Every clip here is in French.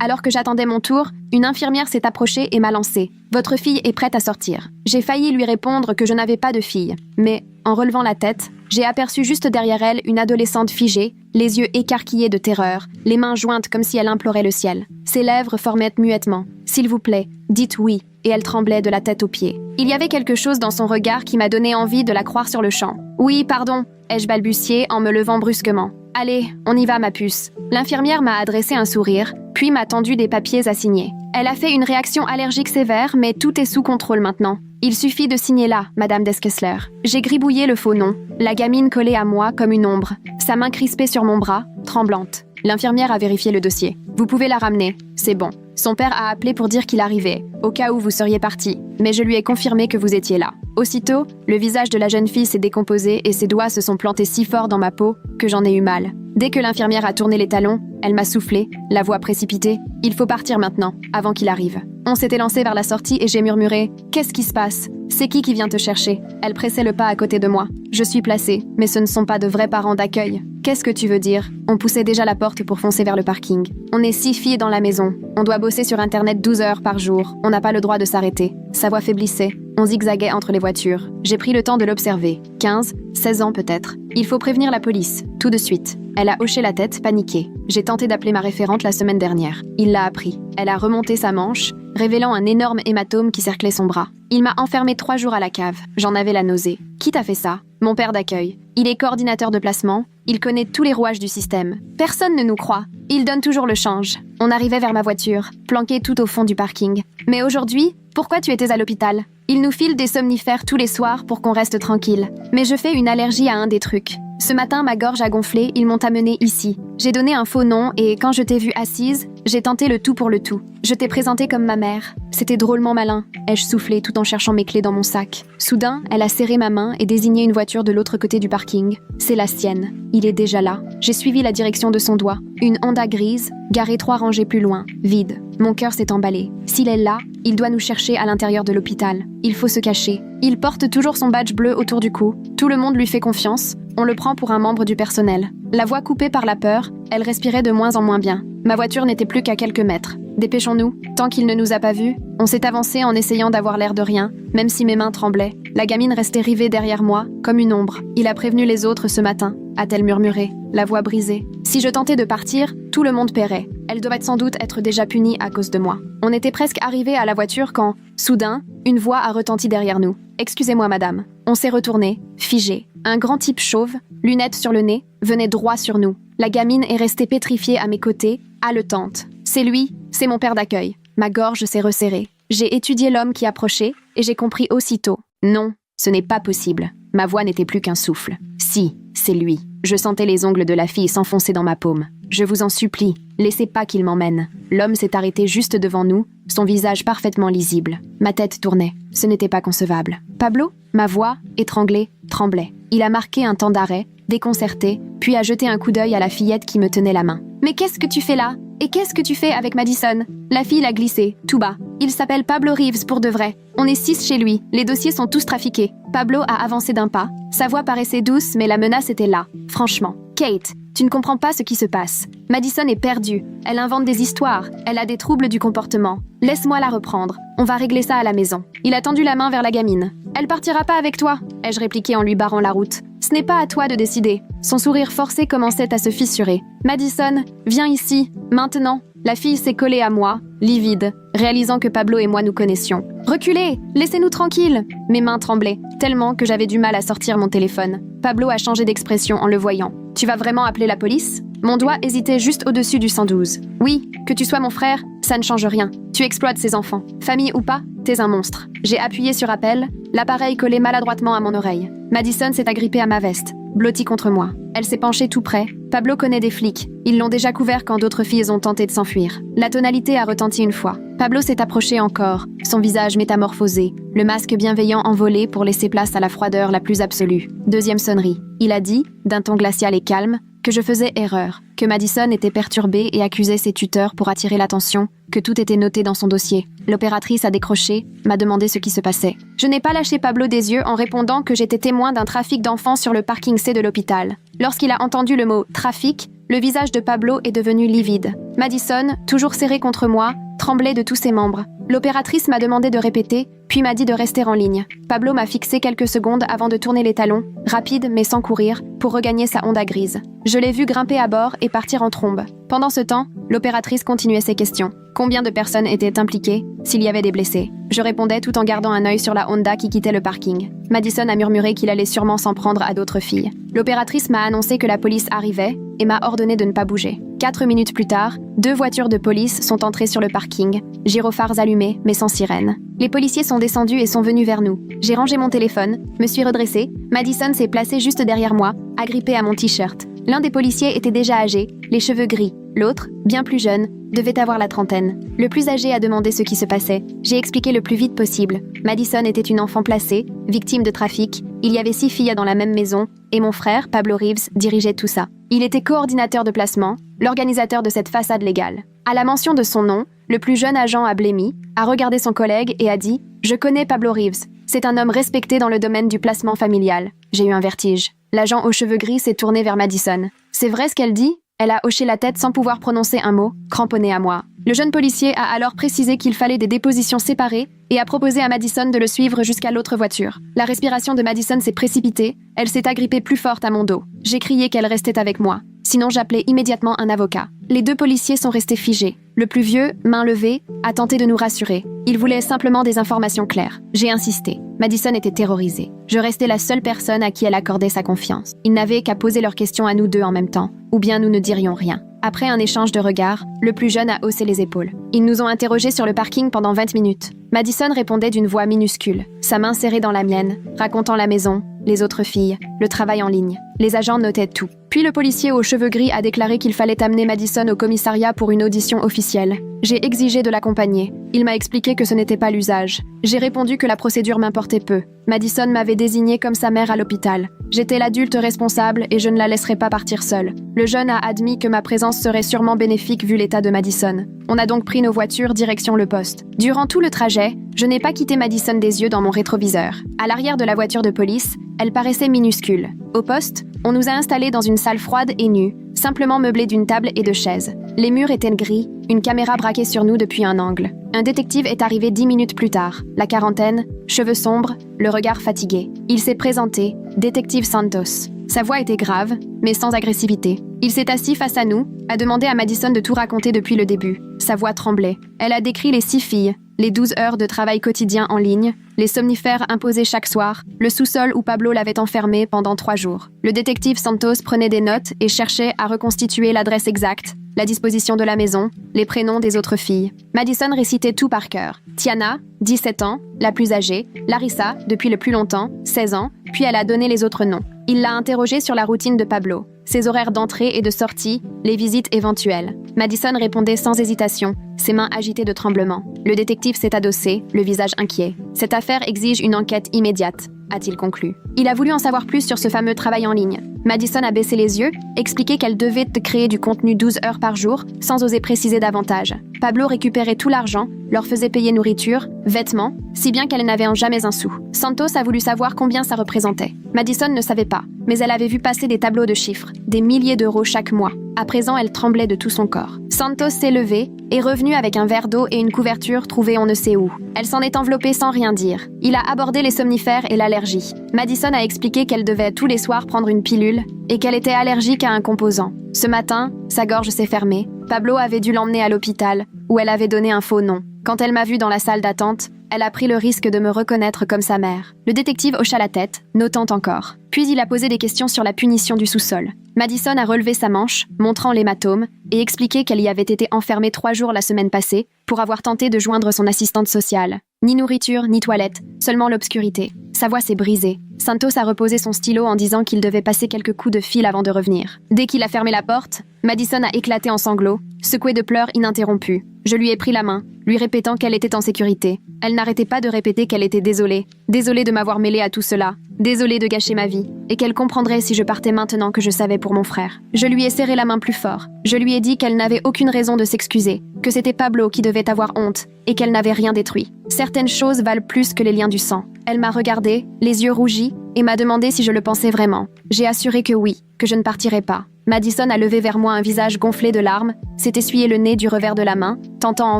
Alors que j'attendais mon tour, une infirmière s'est approchée et m'a lancé. « Votre fille est prête à sortir. » J'ai failli lui répondre que je n'avais pas de fille. Mais, en relevant la tête, j'ai aperçu juste derrière elle une adolescente figée, les yeux écarquillés de terreur, les mains jointes comme si elle implorait le ciel. Ses lèvres formaient muettement. « S'il vous plaît, dites oui. » Et elle tremblait de la tête aux pieds. Il y avait quelque chose dans son regard qui m'a donné envie de la croire sur le champ. « Oui, pardon, » ai-je balbutié en me levant brusquement. « Allez, on y va, ma puce. » L'infirmière m'a adressé un sourire, puis m'a tendu des papiers à signer. Elle a fait une réaction allergique sévère, mais tout est sous contrôle maintenant. Il suffit de signer là, Madame Deskessler. J'ai gribouillé le faux nom, la gamine collée à moi comme une ombre, sa main crispée sur mon bras, tremblante. L'infirmière a vérifié le dossier. Vous pouvez la ramener, c'est bon. Son père a appelé pour dire qu'il arrivait, au cas où vous seriez parti, mais je lui ai confirmé que vous étiez là. Aussitôt, le visage de la jeune fille s'est décomposé et ses doigts se sont plantés si fort dans ma peau que j'en ai eu mal. Dès que l'infirmière a tourné les talons, elle m'a soufflé, la voix précipitée. « Il faut partir maintenant, avant qu'il arrive. » On s'était lancé vers la sortie et j'ai murmuré « Qu'est-ce qui se passe ? C'est qui vient te chercher ?» Elle pressait le pas à côté de moi. Je suis placée, mais ce ne sont pas de vrais parents d'accueil. Qu'est-ce que tu veux dire ? On poussait déjà la porte pour foncer vers le parking. On est 6 filles dans la maison. On doit bosser sur Internet 12 heures par jour. On n'a pas le droit de s'arrêter. Sa voix faiblissait. On zigzaguait entre les voitures. J'ai pris le temps de l'observer. 15, 16 ans peut-être. Il faut prévenir la police, tout de suite. Elle a hoché la tête, paniquée. J'ai tenté d'appeler ma référente la semaine dernière. Il l'a appris. Elle a remonté sa manche, révélant un énorme hématome qui cerclait son bras. Il m'a enfermé 3 jours à la cave. J'en avais la nausée. Qui t'a fait ça ? Mon père d'accueil. Il est coordinateur de placement. Il connaît tous les rouages du système. Personne ne nous croit. Il donne toujours le change. On arrivait vers ma voiture, planquée tout au fond du parking. Mais aujourd'hui, pourquoi tu étais à l'hôpital ? Il nous file des somnifères tous les soirs pour qu'on reste tranquille. Mais je fais une allergie à un des trucs. Ce matin, ma gorge a gonflé, ils m'ont amenée ici. J'ai donné un faux nom et quand je t'ai vue assise, j'ai tenté le tout pour le tout. Je t'ai présentée comme ma mère. C'était drôlement malin, ai-je soufflé tout en cherchant mes clés dans mon sac. Soudain, elle a serré ma main et désigné une voiture de l'autre côté du parking. C'est la sienne. Il est déjà là. J'ai suivi la direction de son doigt. Une Honda grise, garée 3 rangées plus loin, vide. Mon cœur s'est emballé. S'il est là, il doit nous chercher à l'intérieur de l'hôpital. Il faut se cacher. Il porte toujours son badge bleu autour du cou. Tout le monde lui fait confiance. On le prend pour un membre du personnel. La voix coupée par la peur, elle respirait de moins en moins bien. Ma voiture n'était plus qu'à quelques mètres. Dépêchons-nous, tant qu'il ne nous a pas vus. On s'est avancé en essayant d'avoir l'air de rien, même si mes mains tremblaient. La gamine restait rivée derrière moi, comme une ombre. Il a prévenu les autres ce matin, a-t-elle murmuré, la voix brisée. Si je tentais de partir, tout le monde paierait. Elle devait sans doute être déjà punie à cause de moi. On était presque arrivés à la voiture quand, soudain, une voix a retenti derrière nous. « Excusez-moi, madame. » On s'est retournés, figés. Un grand type chauve, lunettes sur le nez, venait droit sur nous. La gamine est restée pétrifiée à mes côtés, haletante. C'est lui, c'est mon père d'accueil. Ma gorge s'est resserrée. J'ai étudié l'homme qui approchait et j'ai compris aussitôt. Non, ce n'est pas possible. Ma voix n'était plus qu'un souffle. Si, c'est lui. Je sentais les ongles de la fille s'enfoncer dans ma paume. Je vous en supplie, laissez pas qu'il m'emmène. L'homme s'est arrêté juste devant nous, son visage parfaitement lisible. Ma tête tournait. Ce n'était pas concevable. Pablo ? Ma voix, étranglée, tremblait. Il a marqué un temps d'arrêt, déconcerté, puis a jeté un coup d'œil à la fillette qui me tenait la main. « Mais qu'est-ce que tu fais là ? Et qu'est-ce que tu fais avec Madison ?» La fille l'a glissé, tout bas. Il s'appelle Pablo Reeves pour de vrai. On est 6 chez lui, les dossiers sont tous trafiqués. Pablo a avancé d'un pas. Sa voix paraissait douce, mais la menace était là. Franchement. Kate, tu ne comprends pas ce qui se passe. Madison est perdue. Elle invente des histoires. Elle a des troubles du comportement. Laisse-moi la reprendre. On va régler ça à la maison. Il a tendu la main vers la gamine. Elle partira pas avec toi, ai-je répliqué en lui barrant la route. Ce n'est pas à toi de décider. Son sourire forcé commençait à se fissurer. Madison, viens ici, maintenant. La fille s'est collée à moi, livide, réalisant que Pablo et moi nous connaissions. Reculez, laissez-nous tranquilles. Mes mains tremblaient, tellement que j'avais du mal à sortir mon téléphone. Pablo a changé d'expression en le voyant. Tu vas vraiment appeler la police ? Mon doigt hésitait juste au-dessus du 112. Oui, que tu sois mon frère, ça ne change rien. Tu exploites ses enfants. Famille ou pas, t'es un monstre. J'ai appuyé sur appel, l'appareil collé maladroitement à mon oreille. Madison s'est agrippée à ma veste, blottie contre moi. Elle s'est penchée tout près. Pablo connaît des flics. Ils l'ont déjà couvert quand d'autres filles ont tenté de s'enfuir. La tonalité a retenti une fois. Pablo s'est approché encore, son visage métamorphosé, le masque bienveillant envolé pour laisser place à la froideur la plus absolue. Deuxième sonnerie. Il a dit, d'un ton glacial et calme, que je faisais erreur, que Madison était perturbée et accusait ses tuteurs pour attirer l'attention, que tout était noté dans son dossier. L'opératrice a décroché, m'a demandé ce qui se passait. Je n'ai pas lâché Pablo des yeux en répondant que j'étais témoin d'un trafic d'enfants sur le parking C de l'hôpital. Lorsqu'il a entendu le mot « trafic », le visage de Pablo est devenu livide. Madison, toujours serré contre moi, tremblait de tous ses membres. L'opératrice m'a demandé de répéter, puis m'a dit de rester en ligne. Pablo m'a fixé quelques secondes avant de tourner les talons, rapide mais sans courir, pour regagner sa Honda grise. Je l'ai vu grimper à bord et partir en trombe. Pendant ce temps, l'opératrice continuait ses questions. Combien de personnes étaient impliquées? S'il y avait des blessés? Je répondais tout en gardant un œil sur la Honda qui quittait le parking. Madison a murmuré qu'il allait sûrement s'en prendre à d'autres filles. L'opératrice m'a annoncé que la police arrivait et m'a ordonné de ne pas bouger. 4 minutes plus tard, 2 voitures de police sont entrées sur le parking, gyrophares allumés mais sans sirène. Les policiers sont descendus et sont venus vers nous. J'ai rangé mon téléphone, me suis redressée. Madison s'est placée juste derrière moi, agrippée à mon t-shirt. L'un des policiers était déjà âgé, les cheveux gris. L'autre, bien plus jeune, devait avoir la trentaine. Le plus âgé a demandé ce qui se passait. J'ai expliqué le plus vite possible. Madison était une enfant placée, victime de trafic. Il y avait 6 filles dans la même maison, et mon frère, Pablo Reeves, dirigeait tout ça. Il était coordinateur de placement, l'organisateur de cette façade légale. À la mention de son nom, le plus jeune agent a blêmi, a regardé son collègue et a dit « Je connais Pablo Reeves. C'est un homme respecté dans le domaine du placement familial. » J'ai eu un vertige. L'agent aux cheveux gris s'est tourné vers Madison. « C'est vrai ce qu'elle dit ?» Elle a hoché la tête sans pouvoir prononcer un mot, cramponnée à moi. Le jeune policier a alors précisé qu'il fallait des dépositions séparées et a proposé à Madison de le suivre jusqu'à l'autre voiture. La respiration de Madison s'est précipitée, elle s'est agrippée plus forte à mon dos. J'ai crié qu'elle restait avec moi. Sinon, j'appelais immédiatement un avocat. Les 2 policiers sont restés figés. Le plus vieux, main levée, a tenté de nous rassurer. Il voulait simplement des informations claires. J'ai insisté. Madison était terrorisée. Je restais la seule personne à qui elle accordait sa confiance. Ils n'avaient qu'à poser leurs questions à nous 2 en même temps, ou bien nous ne dirions rien. Après un échange de regards, le plus jeune a haussé les épaules. Ils nous ont interrogés sur le parking pendant 20 minutes. Madison répondait d'une voix minuscule, sa main serrée dans la mienne, racontant la maison, les autres filles, le travail en ligne. Les agents notaient tout. Puis le policier aux cheveux gris a déclaré qu'il fallait amener Madison au commissariat pour une audition officielle. J'ai exigé de l'accompagner. Il m'a expliqué que ce n'était pas l'usage. J'ai répondu que la procédure m'importait peu. Madison m'avait désignée comme sa mère à l'hôpital. J'étais l'adulte responsable et je ne la laisserais pas partir seule. Le jeune a admis que ma présence serait sûrement bénéfique vu l'état de Madison. On a donc pris nos voitures direction le poste. Durant tout le trajet, je n'ai pas quitté Madison des yeux dans mon rétroviseur. À l'arrière de la voiture de police, elle paraissait minuscule. Au poste, on nous a installés dans une salle froide et nue, simplement meublée d'une table et de chaises. Les murs étaient gris, une caméra braquée sur nous depuis un angle. Un détective est arrivé 10 minutes plus tard, la quarantaine, cheveux sombres, le regard fatigué. Il s'est présenté, détective Santos. Sa voix était grave, mais sans agressivité. Il s'est assis face à nous, a demandé à Madison de tout raconter depuis le début. Sa voix tremblait. Elle a décrit les 6 filles, les 12 heures de travail quotidien en ligne, les somnifères imposés chaque soir, le sous-sol où Pablo l'avait enfermé pendant 3 jours. Le détective Santos prenait des notes et cherchait à reconstituer l'adresse exacte, la disposition de la maison, les prénoms des autres filles. Madison récitait tout par cœur. Tiana, 17 ans, la plus âgée, Larissa, depuis le plus longtemps, 16 ans, puis elle a donné les autres noms. Il l'a interrogée sur la routine de Pablo, ses horaires d'entrée et de sortie, les visites éventuelles. Madison répondait sans hésitation, ses mains agitées de tremblement. Le détective s'est adossé, le visage inquiet. « Cette affaire exige une enquête immédiate », a-t-il conclu. Il a voulu en savoir plus sur ce fameux travail en ligne. Madison a baissé les yeux, expliqué qu'elle devait créer du contenu 12 heures par jour, sans oser préciser davantage. Pablo récupérait tout l'argent, leur faisait payer nourriture, vêtements, si bien qu'elle n'avait jamais un sou. Santos a voulu savoir combien ça représentait. Madison ne savait pas, mais elle avait vu passer des tableaux de chiffres, des milliers d'euros chaque mois. À présent, elle tremblait de tout son corps. Santos s'est levé, est revenu avec un verre d'eau et une couverture trouvée on ne sait où. Elle s'en est enveloppée sans rien dire. Il a abordé les somnifères et l'allergie. Madison a expliqué qu'elle devait tous les soirs prendre une pilule et qu'elle était allergique à un composant. Ce matin, sa gorge s'est fermée. Pablo avait dû l'emmener à l'hôpital, où elle avait donné un faux nom. Quand elle m'a vue dans la salle d'attente, elle a pris le risque de me reconnaître comme sa mère. Le détective hocha la tête, notant encore. Puis il a posé des questions sur la punition du sous-sol. Madison a relevé sa manche, montrant l'hématome, et expliqué qu'elle y avait été enfermée 3 jours la semaine passée pour avoir tenté de joindre son assistante sociale. Ni nourriture, ni toilette, seulement l'obscurité. Sa voix s'est brisée. Santos a reposé son stylo en disant qu'il devait passer quelques coups de fil avant de revenir. Dès qu'il a fermé la porte, Madison a éclaté en sanglots, secouée de pleurs ininterrompus. Je lui ai pris la main, lui répétant qu'elle était en sécurité. Elle n'arrêtait pas de répéter qu'elle était désolée. Désolée de m'avoir mêlée à tout cela. Désolée de gâcher ma vie. Et qu'elle comprendrait si je partais maintenant que je savais pour mon frère. Je lui ai serré la main plus fort. Je lui ai dit qu'elle n'avait aucune raison de s'excuser. Que c'était Pablo qui devait avoir honte. Et qu'elle n'avait rien détruit. Certaines choses valent plus que les liens du sang. Elle m'a regardée, les yeux rougis, et m'a demandé si je le pensais vraiment. J'ai assuré que oui, que je ne partirais pas. Madison a levé vers moi un visage gonflé de larmes, s'est essuyé le nez du revers de la main, tentant en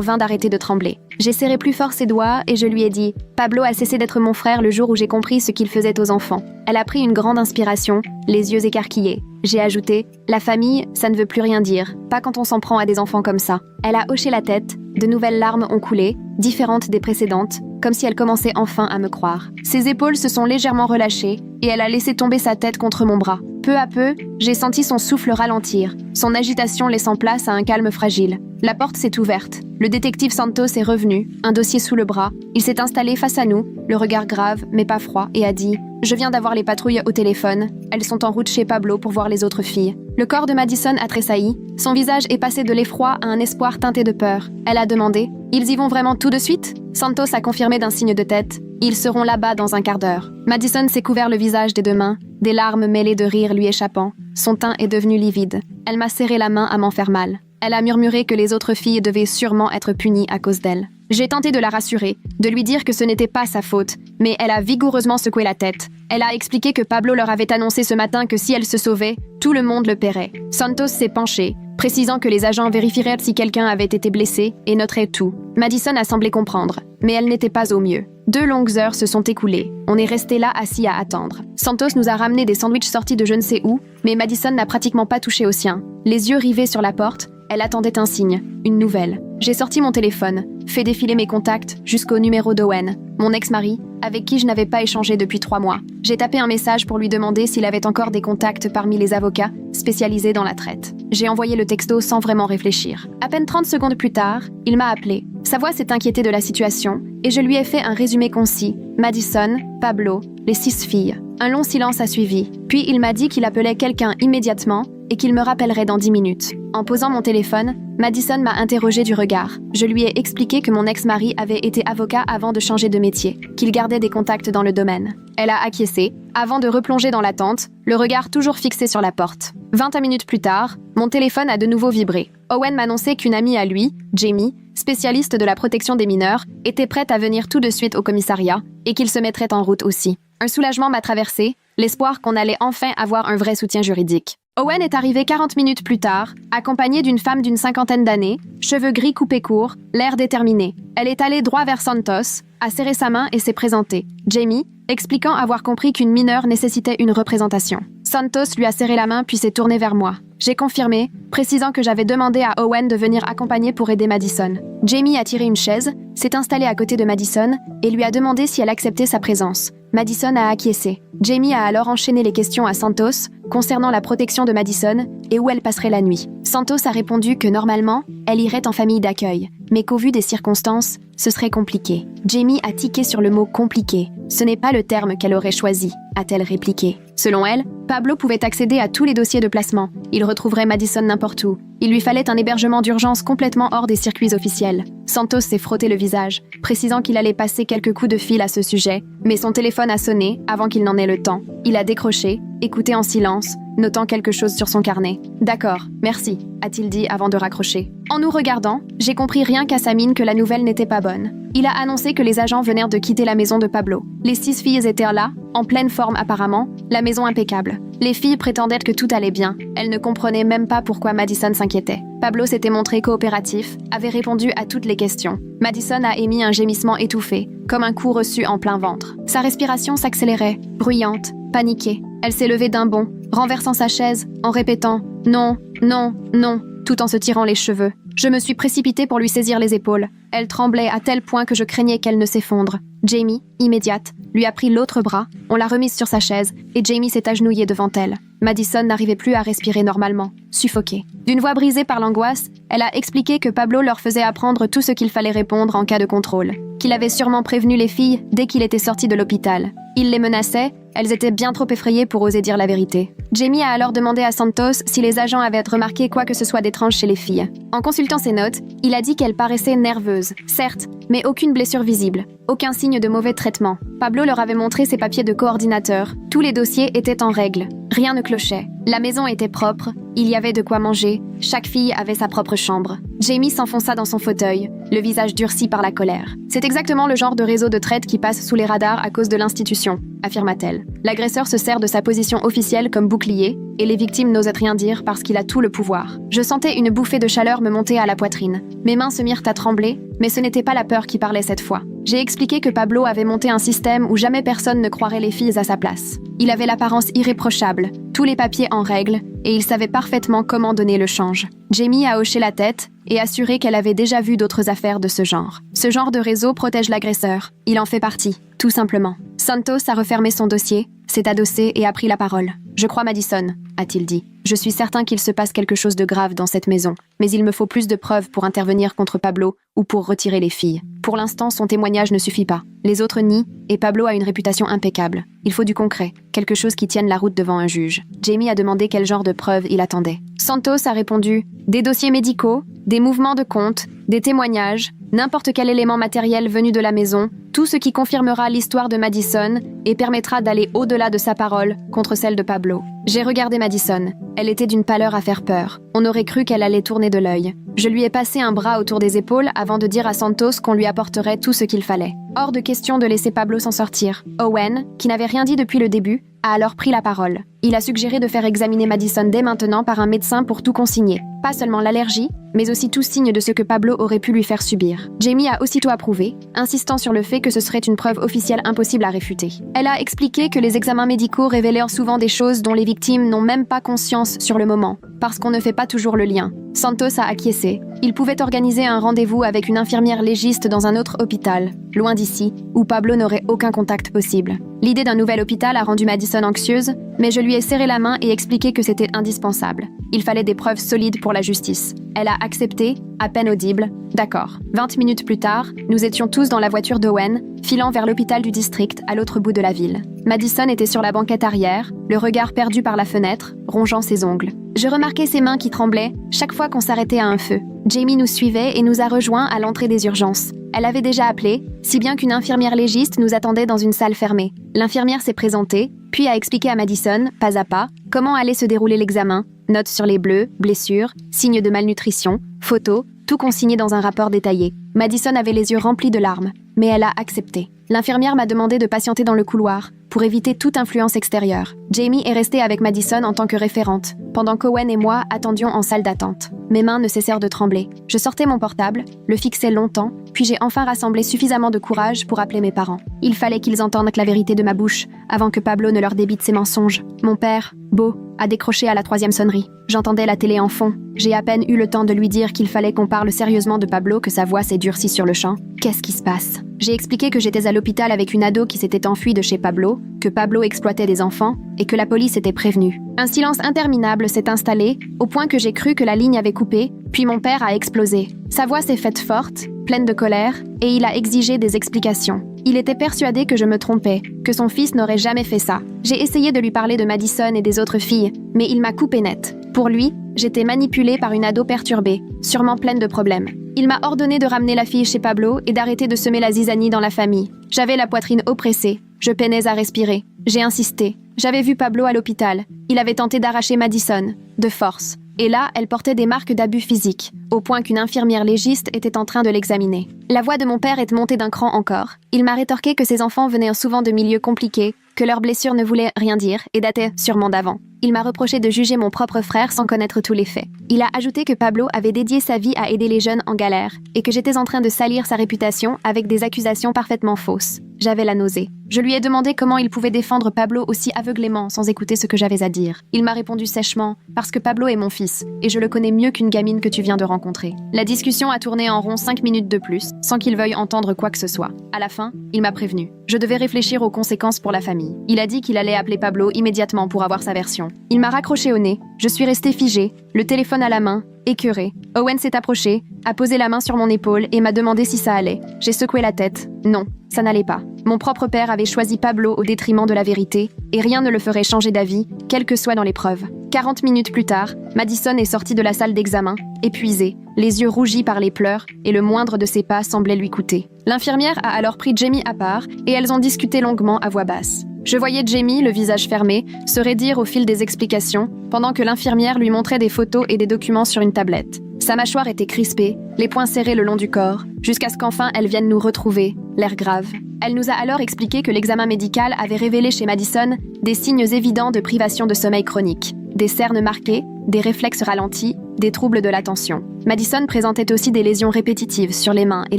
vain d'arrêter de trembler. J'ai serré plus fort ses doigts et je lui ai dit « Pablo a cessé d'être mon frère le jour où j'ai compris ce qu'il faisait aux enfants. » Elle a pris une grande inspiration, les yeux écarquillés. J'ai ajouté « La famille, ça ne veut plus rien dire, pas quand on s'en prend à des enfants comme ça. » Elle a hoché la tête, de nouvelles larmes ont coulé, différentes des précédentes, comme si elle commençait enfin à me croire. Ses épaules se sont légèrement relâchées et elle a laissé tomber sa tête contre mon bras. Peu à peu, j'ai senti son souffle ralentir, son agitation laissant place à un calme fragile. La porte s'est ouverte. Le détective Santos est revenu, un dossier sous le bras. Il s'est installé face à nous, le regard grave, mais pas froid, et a dit « Je viens d'avoir les patrouilles au téléphone. Elles sont en route chez Pablo pour voir les autres filles. » Le corps de Madison a tressailli. Son visage est passé de l'effroi à un espoir teinté de peur. Elle a demandé « Ils y vont vraiment tout de suite ?» Santos a confirmé d'un signe de tête. Ils seront là-bas dans un quart d'heure. Madison s'est couvert le visage des deux mains, des larmes mêlées de rire lui échappant. Son teint est devenu livide. Elle m'a serré la main à m'en faire mal. Elle a murmuré que les autres filles devaient sûrement être punies à cause d'elle. J'ai tenté de la rassurer, de lui dire que ce n'était pas sa faute, mais elle a vigoureusement secoué la tête. Elle a expliqué que Pablo leur avait annoncé ce matin que si elle se sauvait, tout le monde le paierait. Santos s'est penché, précisant que les agents vérifieraient si quelqu'un avait été blessé et noteraient tout. Madison a semblé comprendre, mais elle n'était pas au mieux. 2 longues heures se sont écoulées. On est resté là assis à attendre. Santos nous a ramené des sandwichs sortis de je ne sais où, mais Madison n'a pratiquement pas touché au sien. Les yeux rivés sur la porte, elle attendait un signe, une nouvelle. J'ai sorti mon téléphone, fait défiler mes contacts jusqu'au numéro d'Owen, mon ex-mari, avec qui je n'avais pas échangé depuis 3 mois. J'ai tapé un message pour lui demander s'il avait encore des contacts parmi les avocats spécialisés dans la traite. J'ai envoyé le texto sans vraiment réfléchir. À peine 30 secondes plus tard, il m'a appelé. Sa voix s'est inquiétée de la situation et je lui ai fait un résumé concis. Madison, Pablo, les 6 filles. Un long silence a suivi. Puis il m'a dit qu'il appelait quelqu'un immédiatement et qu'il me rappellerait dans 10 minutes. En posant mon téléphone, Madison m'a interrogé du regard. Je lui ai expliqué que mon ex-mari avait été avocat avant de changer de métier, qu'il gardait des contacts dans le domaine. Elle a acquiescé, avant de replonger dans l'attente, le regard toujours fixé sur la porte. 20 minutes plus tard, mon téléphone a de nouveau vibré. Owen m'annonçait qu'une amie à lui, Jamie, spécialiste de la protection des mineurs, était prête à venir tout de suite au commissariat et qu'il se mettrait en route aussi. Un soulagement m'a traversé, l'espoir qu'on allait enfin avoir un vrai soutien juridique. Owen est arrivé 40 minutes plus tard, accompagné d'une femme d'une 50aine d'années, cheveux gris coupés courts, l'air déterminé. Elle est allée droit vers Santos, a serré sa main et s'est présentée. Jamie, expliquant avoir compris qu'une mineure nécessitait une représentation. Santos lui a serré la main puis s'est tourné vers moi. J'ai confirmé, précisant que j'avais demandé à Owen de venir accompagner pour aider Madison. Jamie a tiré une chaise, s'est installée à côté de Madison et lui a demandé si elle acceptait sa présence. Madison a acquiescé. Jamie a alors enchaîné les questions à Santos concernant la protection de Madison et où elle passerait la nuit. Santos a répondu que normalement, elle irait en famille d'accueil, mais qu'au vu des circonstances, ce serait compliqué. Jamie a tiqué sur le mot « compliqué ». Ce n'est pas le terme qu'elle aurait choisi, a-t-elle répliqué. Selon elle, Pablo pouvait accéder à tous les dossiers de placement. Il retrouverait Madison n'importe où. Il lui fallait un hébergement d'urgence complètement hors des circuits officiels. Santos s'est frotté le visage, précisant qu'il allait passer quelques coups de fil à ce sujet, mais son téléphone a sonné avant qu'il n'en ait le temps. Il a décroché, écouté en silence, notant quelque chose sur son carnet. « D'accord, merci », a-t-il dit avant de raccrocher. En nous regardant, j'ai compris rien qu'à sa mine que la nouvelle n'était pas bonne. Il a annoncé que les agents venaient de quitter la maison de Pablo. Les 6 filles étaient là, en pleine forme apparemment, la maison impeccable. Les filles prétendaient que tout allait bien. Elles ne comprenaient même pas pourquoi Madison s'inquiétait. Pablo s'était montré coopératif, avait répondu à toutes les questions. Madison a émis un gémissement étouffé, comme un coup reçu en plein ventre. Sa respiration s'accélérait, bruyante, paniquée. Elle s'est levée d'un bond, renversant sa chaise, en répétant « Non, non, non », tout en se tirant les cheveux. Je me suis précipitée pour lui saisir les épaules. Elle tremblait à tel point que je craignais qu'elle ne s'effondre. Jamie, immédiate, lui a pris l'autre bras, on l'a remise sur sa chaise, et Jamie s'est agenouillée devant elle. Madison n'arrivait plus à respirer normalement, suffoquée. D'une voix brisée par l'angoisse, elle a expliqué que Pablo leur faisait apprendre tout ce qu'il fallait répondre en cas de contrôle, qu'il avait sûrement prévenu les filles dès qu'il était sorti de l'hôpital. Il les menaçait, elles étaient bien trop effrayées pour oser dire la vérité. Jamie a alors demandé à Santos si les agents avaient remarqué quoi que ce soit d'étrange chez les filles. En consultant ses notes, il a dit qu'elles paraissaient nerveuses, certes, mais aucune blessure visible, aucun signe de mauvais traitement. Pablo leur avait montré ses papiers de coordinateur. Tous les dossiers étaient en règle. Rien ne clochait. La maison était propre, Il y avait de quoi manger, chaque fille avait sa propre chambre. Jamie s'enfonça dans son fauteuil, le visage durci par la colère. C'est exactement le genre de réseau de traite qui passe sous les radars à cause de l'institution, affirma-t-elle. L'agresseur se sert de sa position officielle comme bouclier, et les victimes n'osent rien dire parce qu'il a tout le pouvoir. Je sentais une bouffée de chaleur me monter à la poitrine. Mes mains se mirent à trembler, mais ce n'était pas la peur qui parlait cette fois. J'ai expliqué que Pablo avait monté un système où jamais personne ne croirait les filles à sa place. Il avait l'apparence irréprochable, tous les papiers en règle, et il savait parfaitement comment donner le change. Jamie a hoché la tête et assuré qu'elle avait déjà vu d'autres affaires de ce genre. Ce genre de réseau protège l'agresseur. Il en fait partie, tout simplement. Santos a refermé son dossier, s'est adossé et a pris la parole. « Je crois Madison », a-t-il dit. « Je suis certain qu'il se passe quelque chose de grave dans cette maison, mais il me faut plus de preuves pour intervenir contre Pablo ou pour retirer les filles. Pour l'instant, son témoignage ne suffit pas. Les autres nient, et Pablo a une réputation impeccable. Il faut du concret, quelque chose qui tienne la route devant un juge. » Jamie a demandé quel genre de preuves il attendait. Santos a répondu « Des dossiers médicaux, des mouvements de compte, des témoignages, n'importe quel élément matériel venu de la maison, tout ce qui confirmera l'histoire de Madison et permettra d'aller au-delà de sa parole contre celle de Pablo. » J'ai regardé Madison. Elle était d'une pâleur à faire peur. On aurait cru qu'elle allait tourner de l'œil. Je lui ai passé un bras autour des épaules avant de dire à Santos qu'on lui apporterait tout ce qu'il fallait. Hors de question de laisser Pablo s'en sortir. Owen, qui n'avait rien dit depuis le début, a alors pris la parole. Il a suggéré de faire examiner Madison dès maintenant par un médecin pour tout consigner. Pas seulement l'allergie, mais aussi tout signe de ce que Pablo aurait pu lui faire subir. Jamie a aussitôt approuvé, insistant sur le fait que ce serait une preuve officielle impossible à réfuter. Elle a expliqué que les examens médicaux révélaient souvent des choses dont les victimes n'ont même pas conscience sur le moment, parce qu'on ne fait pas toujours le lien. Santos a acquiescé. Il pouvait organiser un rendez-vous avec une infirmière légiste dans un autre hôpital, loin d'ici, où Pablo n'aurait aucun contact possible. L'idée d'un nouvel hôpital a rendu Madison anxieuse, mais je lui ai serré la main et expliqué que c'était indispensable. Il fallait des preuves solides pour la justice. Elle a accepté, à peine audible. D'accord. 20 minutes plus tard, nous étions tous dans la voiture d'Owen, filant vers l'hôpital du district, à l'autre bout de la ville. Madison était sur la banquette arrière, le regard perdu par la fenêtre, rongeant ses ongles. Je remarquais ses mains qui tremblaient chaque fois qu'on s'arrêtait à un feu. Jamie nous suivait et nous a rejoints à l'entrée des urgences. Elle avait déjà appelé, si bien qu'une infirmière légiste nous attendait dans une salle fermée. L'infirmière s'est présentée, puis a expliqué à Madison, pas à pas, comment allait se dérouler l'examen. Notes sur les bleus, blessures, signes de malnutrition, photos, tout consigné dans un rapport détaillé. Madison avait les yeux remplis de larmes, mais elle a accepté. L'infirmière m'a demandé de patienter dans le couloir, pour éviter toute influence extérieure. Jamie est restée avec Madison en tant que référente, pendant qu'Owen et moi attendions en salle d'attente. Mes mains ne cessèrent de trembler. Je sortais mon portable, le fixais longtemps, puis j'ai enfin rassemblé suffisamment de courage pour appeler mes parents. Il fallait qu'ils entendent la vérité de ma bouche, avant que Pablo ne leur débite ses mensonges. Mon père, Beau, a décroché à la 3e sonnerie. J'entendais la télé en fond. J'ai à peine eu le temps de lui dire qu'il fallait qu'on parle sérieusement de Pablo que sa voix s'est durcie sur le champ. Qu'est-ce qui se passe? J'ai expliqué que j'étais à l'hôpital avec une ado qui s'était enfuie de chez Pablo, que Pablo exploitait des enfants et que la police était prévenue. Un silence interminable s'est installé, au point que j'ai cru que la ligne avait coupé, puis mon père a explosé. Sa voix s'est faite forte, pleine de colère, et il a exigé des explications. Il était persuadé que je me trompais, que son fils n'aurait jamais fait ça. J'ai essayé de lui parler de Madison et des autres filles, mais il m'a coupé net. Pour lui, j'étais manipulée par une ado perturbée, sûrement pleine de problèmes. Il m'a ordonné de ramener la fille chez Pablo et d'arrêter de semer la zizanie dans la famille. J'avais la poitrine oppressée, je peinais à respirer. J'ai insisté. J'avais vu Pablo à l'hôpital. Il avait tenté d'arracher Madison, de force. Et là, elle portait des marques d'abus physiques, au point qu'une infirmière légiste était en train de l'examiner. La voix de mon père est montée d'un cran encore. Il m'a rétorqué que ses enfants venaient souvent de milieux compliqués, que leurs blessures ne voulaient rien dire et dataient sûrement d'avant. Il m'a reproché de juger mon propre frère sans connaître tous les faits. Il a ajouté que Pablo avait dédié sa vie à aider les jeunes en galère et que j'étais en train de salir sa réputation avec des accusations parfaitement fausses. J'avais la nausée. Je lui ai demandé comment il pouvait défendre Pablo aussi aveuglément sans écouter ce que j'avais à dire. Il m'a répondu sèchement « Parce que Pablo est mon fils, et je le connais mieux qu'une gamine que tu viens de rencontrer. » La discussion a tourné en rond 5 minutes de plus, sans qu'il veuille entendre quoi que ce soit. À la fin, il m'a prévenu. Je devais réfléchir aux conséquences pour la famille. Il a dit qu'il allait appeler Pablo immédiatement pour avoir sa version. Il m'a raccroché au nez. Je suis restée figée, le téléphone à la main, écœurée. Owen s'est approché, a posé la main sur mon épaule et m'a demandé si ça allait. J'ai secoué la tête. Non, ça n'allait pas. Mon propre père avait choisi Pablo au détriment de la vérité, et rien ne le ferait changer d'avis, quelles que soient dans les preuves. 40 minutes plus tard, Madison est sortie de la salle d'examen, épuisée, les yeux rougis par les pleurs, et le moindre de ses pas semblait lui coûter. L'infirmière a alors pris Jamie à part, et elles ont discuté longuement à voix basse. Je voyais Jamie, le visage fermé, se raidir au fil des explications, pendant que l'infirmière lui montrait des photos et des documents sur une tablette. Sa mâchoire était crispée, les poings serrés le long du corps, jusqu'à ce qu'enfin elle vienne nous retrouver, l'air grave. Elle nous a alors expliqué que l'examen médical avait révélé chez Madison des signes évidents de privation de sommeil chronique, des cernes marquées, des réflexes ralentis, des troubles de l'attention. Madison présentait aussi des lésions répétitives sur les mains et